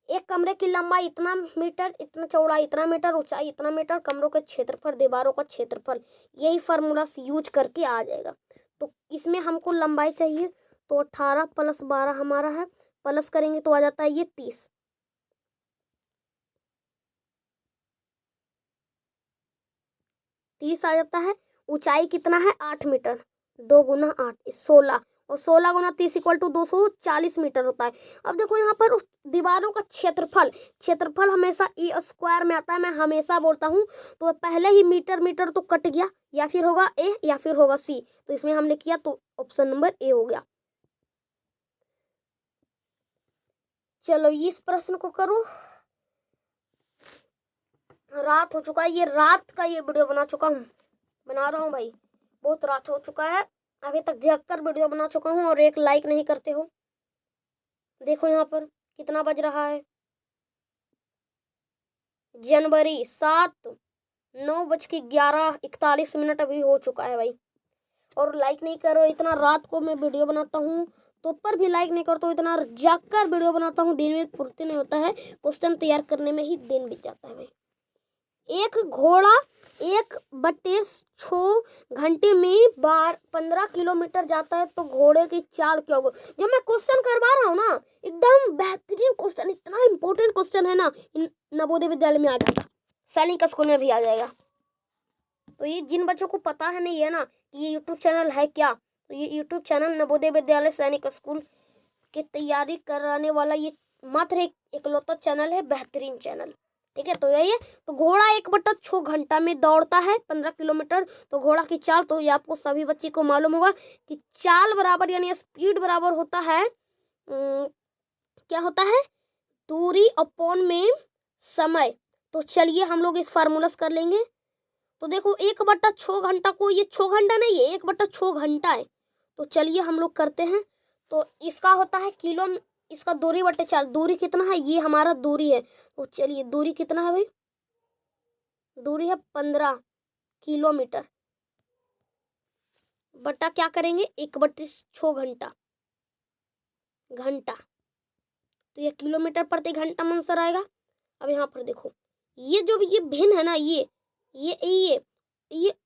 S1: एक कमरे की लंबाई इतना मीटर, इतना चौड़ाई इतना मीटर, ऊंचाई इतना मीटर, कमरों का क्षेत्रफल, दीवारों का क्षेत्रफल, यही फार्मूला यूज करके आ जाएगा। तो इसमें हमको लंबाई चाहिए, तो 18 प्लस 12 हमारा है, प्लस करेंगे तो आ जाता है ये 30। 30 आ जाता है। ऊंचाई कितना है 8 मीटर, 2 गुना 8 16, और 16 गुना 30 इक्वल टू 240 मीटर होता है। अब देखो यहाँ पर उस दीवारों का क्षेत्रफल, क्षेत्रफल हमेशा ई स्क्वायर में आता है, मैं हमेशा बोलता हूँ। तो पहले ही मीटर मीटर तो कट गया, या फिर होगा ए या फिर होगा सी, तो इसमें हमने किया तो ऑप्शन नंबर ए हो गया। चलो इस प्रश्न को करो। रात हो चुका है, ये रात का ये वीडियो बना रहा हूँ भाई, बहुत रात हो चुका है। अभी तक जगकर वीडियो बना चुका हूँ और एक लाइक नहीं करते हो। देखो यहाँ पर कितना बज रहा है, जनवरी 7, 9:11:41 अभी हो चुका है भाई, और लाइक नहीं करो। इतना रात को मैं वीडियो बनाता हूँ तो पर भी लाइक नहीं करता हूँ, इतना जागकर वीडियो बनाता हूँ, दिन में फुर्ती नहीं होता है, क्वेश्चन तैयार करने में ही दिन बीत जाता है भाई। एक घोड़ा 1/6 घंटे में 15 किलोमीटर जाता है, तो घोड़े की चाल क्या होगी। जो मैं क्वेश्चन करवा रहा हूँ ना, एकदम बेहतरीन क्वेश्चन, इतना इम्पोर्टेंट क्वेश्चन है ना, नवोदय विद्यालय में आ जाता, सैनिक स्कूल में भी आ जाएगा। तो ये जिन बच्चों को पता है नहीं है ना कि ये यूट्यूब चैनल है क्या, तो ये यूट्यूब चैनल नवोदय विद्यालय सैनिक स्कूल की तैयारी कराने वाला ये मात्र एक इकलौता चैनल है, बेहतरीन चैनल। ठीक है, तो यही है। तो घोड़ा 1/6 घंटा में दौड़ता है 15 किलोमीटर। तो घोड़ा की चाल, तो ये आपको सभी बच्चे को मालूम होगा कि चाल बराबर यानी स्पीड बराबर होता है क्या होता है, दूरी अपॉन में समय। तो चलिए हम लोग इस फार्मूला से कर लेंगे। तो देखो 1/6 घंटा को, ये 6 घंटा नहीं है, 1/6 घंटा है। तो चलिए हम लोग करते हैं। तो इसका होता है किलो, इसका दूरी बटे चाल, दूरी कितना है, ये हमारा दूरी है। तो चलिए दूरी कितना है भाई, दूरी है 15 किलोमीटर, बटा क्या करेंगे 1/6 घंटा, तो ये किलोमीटर प्रति घंटा में आंसर आएगा। अब यहाँ पर देखो ये जो ये भिन्न है ना, ये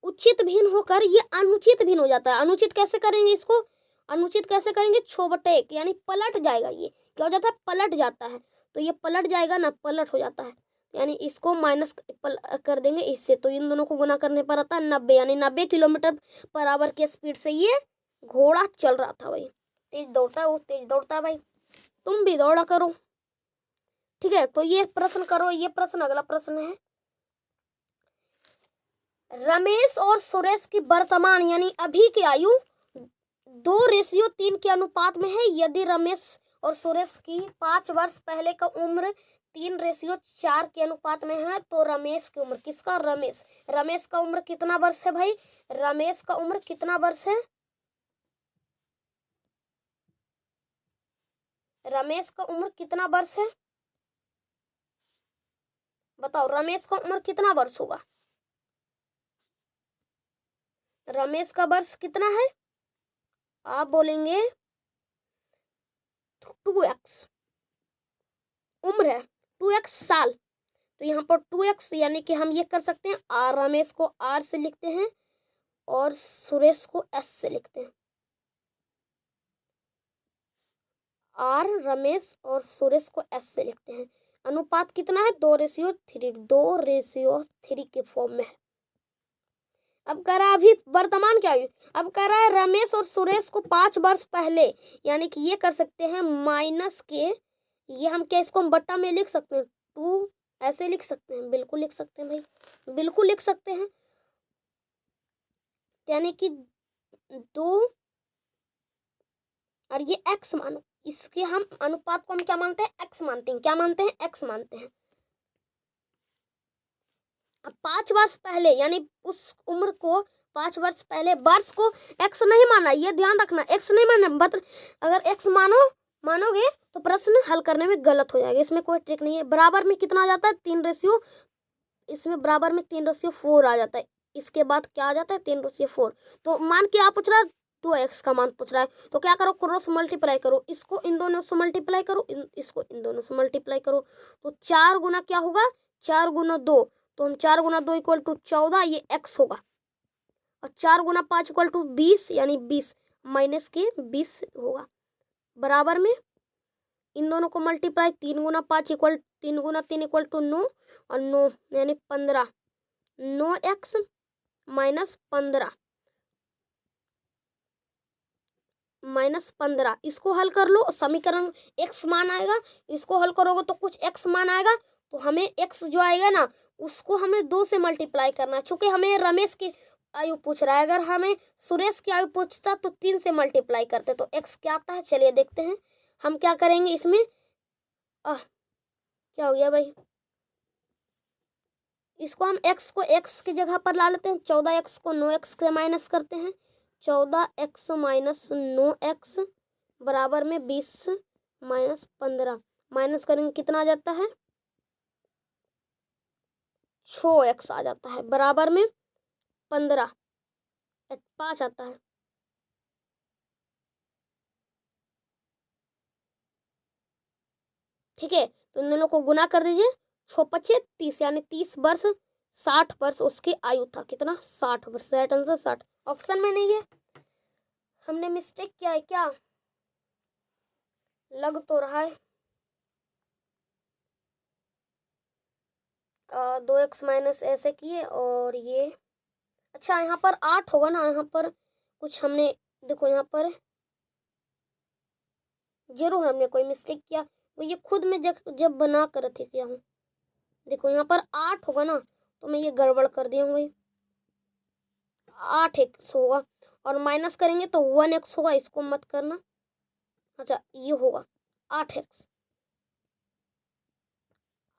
S1: उचित भिन्न होकर ये अनुचित भिन्न हो जाता है। अनुचित कैसे करेंगे इसको, अनुचित कैसे करेंगे, 6/1 यानी पलट जाएगा। ये क्या हो जाता है, पलट जाता है। तो ये पलट जाएगा ना, पलट हो जाता है, यानी इसको माइनस कर देंगे इससे। तो इन दोनों को गुना करने पर आता है 90, यानी 90 किलोमीटर पर आवर के स्पीड से ये घोड़ा चल रहा था भाई। तेज दौड़ता है वो, तेज दौड़ता है भाई, तुम भी दौड़ा करो। ठीक है, तो ये प्रश्न करो। ये प्रश्न, अगला प्रश्न है, रमेश और सुरेश की वर्तमान यानी अभी की आयु 2:3 के अनुपात में है। यदि रमेश और सुरेश की 5 वर्ष पहले का उम्र 3:4 के अनुपात में है, तो रमेश की उम्र, किसका, रमेश का उम्र कितना वर्ष है भाई, रमेश का उम्र कितना वर्ष है, रमेश का उम्र कितना वर्ष है, बताओ रमेश का उम्र कितना वर्ष होगा, रमेश का वर्ष कितना है, आप बोलेंगे 2x उम्र है, 2x साल। तो यहाँ पर 2x यानी कि हम ये कर सकते हैं, रमेश को r से लिखते हैं और सुरेश को s से लिखते हैं। रमेश और सुरेश को s से लिखते हैं। अनुपात कितना है, 2:3 के फॉर्म में है। अब कह रहा है अभी वर्तमान क्या हुई, अब कह रहा है रमेश और सुरेश को 5 वर्ष पहले, यानी कि ये कर सकते हैं माइनस के, ये हम क्या, इसको हम बट्टा में लिख सकते हैं, 2 ऐसे लिख सकते हैं, बिल्कुल लिख सकते हैं भाई, बिल्कुल लिख सकते हैं। यानी कि 2 और ये x मानो, इसके हम अनुपात को हम क्या मानते हैं, x मानते हैं, क्या मानते हैं, x मानते हैं। अब 5 वर्ष पहले यानी उस उम्र को 5 वर्ष पहले, वर्ष को x नहीं माना, ये ध्यान रखना, x नहीं माना। अगर x मानोगे तो प्रश्न हल करने में गलत हो जाएगा, इसमें कोई ट्रिक नहीं है। बराबर में कितना आ जाता है, 3 इसमें बराबर में 3:4 आ जाता है। इसके बाद क्या आ जाता है, 3:4। तो मान के आप पूछ रहा 2x का मान पूछ रहा है, तो क्या करो, क्रॉस मल्टीप्लाई करो, इसको इन दोनों से मल्टीप्लाई करो, इसको इन दोनों से मल्टीप्लाई करो, तो 4 गुना क्या होगा, 4 गुना 2, तो हम 4 गुना 2 इक्वल टू 14, ये x होगा, और 4 गुना 5 इक्वल टू 20, यानी 20 माइनस के 20 होगा, बराबर में इन दोनों को मल्टीप्लाई, 3 गुना 5 इक्वल 3 गुना 3 इक्वल टू 9, और 9 यानी 15, 9x माइनस 15, इसको हल कर लो, समीकरण x मान आएगा, इसको हल करोगे तो कुछ x मान आएगा, तो हमें x जो आएगा ना उसको हमें 2 से मल्टीप्लाई करना है, चूंकि हमें रमेश की आयु पूछ रहा है, अगर हमें सुरेश की आयु पूछता तो 3 से मल्टीप्लाई करते, तो x क्या आता है, चलिए देखते हैं। हम क्या करेंगे इसमें, क्या हो गया भाई, इसको हम x को x की जगह पर ला लेते हैं, 14x को 9x से माइनस करते हैं, 14x माइनस 9x बराबर में 20 माइनस 15, माइनस करेंगे कितना आ जाता है, 6x आ जाता है, बराबर में 15, 5 आता है, ठीक है, तो इन दोनों को गुना कर दीजिए, 6 पचे 30, यानी 30 वर्ष, 60 वर्ष उसकी आयु था, कितना, 60 वर्ष, राइट आंसर 60, ऑप्शन में नहीं है, हमने मिस्टेक किया है क्या, लग तो रहा है। 2x माइनस ऐसे किए, और ये अच्छा यहाँ पर 8 होगा ना, यहाँ पर कुछ हमने, देखो यहाँ पर जरूर हमने कोई मिस्टेक किया, वो ये खुद में जब बना कर थे किया हूँ, देखो यहाँ पर 8 होगा ना, तो मैं ये गड़बड़ कर दिया हूँ भाई, 8x होगा, और माइनस करेंगे तो 1x होगा, इसको मत करना, अच्छा ये होगा 8x,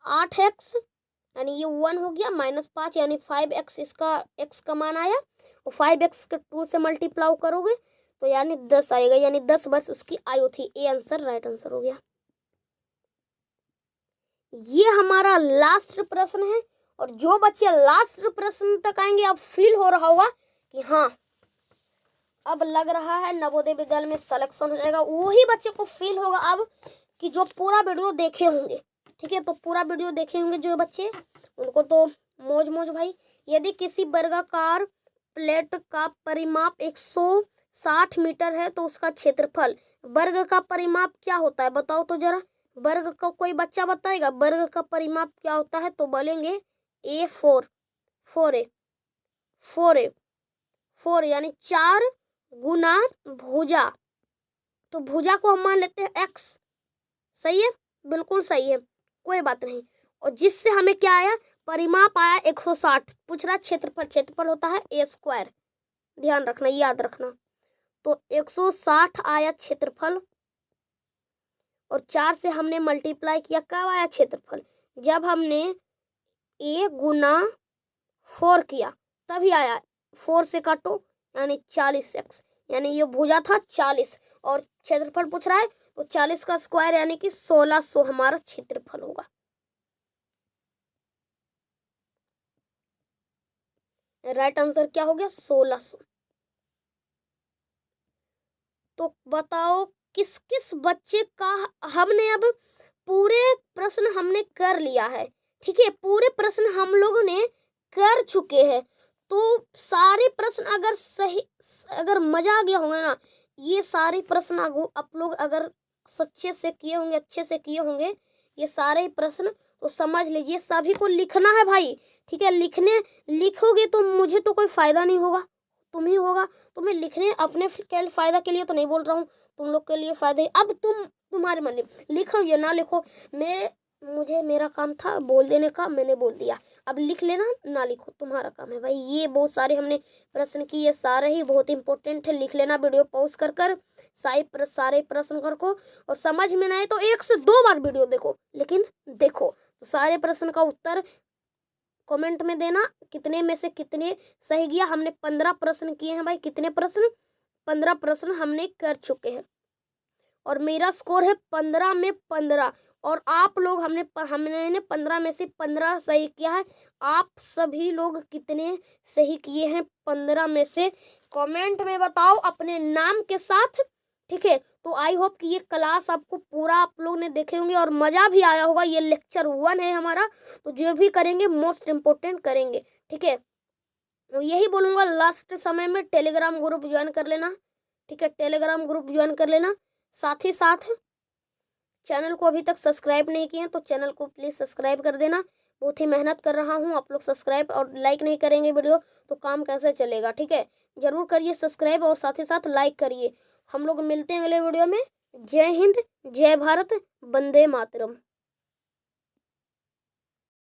S1: 8x यानी ये 1 हो गया, माइनस 5 यानी 5x, इसका x का मान आया, और 5x के 2 से मल्टीप्लाई करोगे तो यानी 10 आएगा, यानी 10 वर्ष उसकी आयु थी, ए आंसर राइट आंसर हो गया। ये हमारा लास्ट प्रश्न है, और जो बच्चे लास्ट प्रश्न तक आएंगे अब फील हो रहा होगा कि हाँ अब लग रहा है नवोदय विद्यालय में सिलेक्शन हो जाएगा, वही बच्चे को फील होगा अब कि जो पूरा वीडियो देखे होंगे, ठीक है, तो पूरा वीडियो देखे होंगे जो बच्चे, उनको तो मौज मौज भाई। यदि किसी वर्गाकार प्लेट का परिमाप 160 मीटर है तो उसका क्षेत्रफल, वर्ग का परिमाप क्या होता है बताओ तो जरा, वर्ग का कोई बच्चा बताएगा वर्ग का परिमाप क्या होता है, तो बोलेंगे A4, 4 यानी 4 गुना भुजा, तो भुजा को हम मान लेते हैं x, सही है, बिल्कुल सही है, कोई बात नहीं, और जिससे हमें क्या आया, परिमाप आया 160, पूछ रहा क्षेत्रफल, क्षेत्रफल होता है A², ध्यान रखना, याद रखना, तो 160 आया क्षेत्रफल, और 4 से हमने मल्टीप्लाई किया, कब आया क्षेत्रफल, जब हमने A गुना 4 किया तभी आया, 4 से काटो यानी 40x, यानी ये भुजा था 40, और क्षेत्रफल पूछ रहा है तो 40 का स्क्वायर यानी कि 1600 हमारा क्षेत्रफल होगा। राइट आंसर क्या हो गया, 1600। तो बताओ किस किस बच्चे का, हमने अब पूरे प्रश्न हमने कर लिया है, ठीक है, पूरे प्रश्न हम लोगों ने कर चुके हैं, तो सारे प्रश्न अगर सही, अगर मजा आ गया होगा ना, ये सारे प्रश्न आप लोग अगर सच्चे से किए होंगे, अच्छे से किए होंगे ये सारे प्रश्न, तो समझ लीजिए सभी को लिखना है भाई, ठीक है, लिखोगे तो मुझे तो कोई फायदा नहीं होगा, तुम ही होगा, तो मैं लिखने अपने फायदा के लिए तो नहीं बोल रहा हूँ, तुम लोग के लिए फायदे, अब तुम्हारे मन में लिखो या ना लिखो, मेरा काम था बोल देने का, मैंने बोल दिया, अब लिख लेना ना लिखो तुम्हारा काम है भाई। ये बहुत सारे हमने प्रश्न किए, ये सारे ही बहुत इंपॉर्टेंट है, लिख लेना वीडियो पॉज कर सारे प्रश्न कर को, और समझ में ना आए तो 1 से 2 बार वीडियो देखो, लेकिन देखो, तो सारे प्रश्न का उत्तर कमेंट में देना, कितने में से कितने सही गया। हमने 15 प्रश्न किए हैं भाई, कितने प्रश्न, 15 प्रश्न हमने कर चुके हैं, और मेरा स्कोर है 15 में 15, और आप लोग हमने 15 में से 15 सही किया है। आप सभी लोग कितने सही किए हैं 15 में से कमेंट में बताओ अपने नाम के साथ, ठीक है। तो आई होप कि ये क्लास आपको पूरा आप लोग ने देखे होंगे और मज़ा भी आया होगा। ये लेक्चर 1 है हमारा, तो जो भी करेंगे मोस्ट इम्पोर्टेंट करेंगे, ठीक है। तो यही बोलूँगा लास्ट समय में टेलीग्राम ग्रुप ज्वाइन कर लेना, ठीक है। टेलीग्राम ग्रुप ज्वाइन कर लेना। साथ ही साथ चैनल को अभी तक सब्सक्राइब नहीं किए हैं तो चैनल को प्लीज़ सब्सक्राइब कर देना। बहुत ही मेहनत कर रहा हूँ, आप लोग सब्सक्राइब और लाइक नहीं करेंगे वीडियो तो काम कैसे चलेगा, ठीक है। ज़रूर करिए सब्सक्राइब और साथ ही साथ लाइक करिए। हम लोग मिलते हैं अगले वीडियो में। जय हिंद, जय भारत, वंदे मातरम।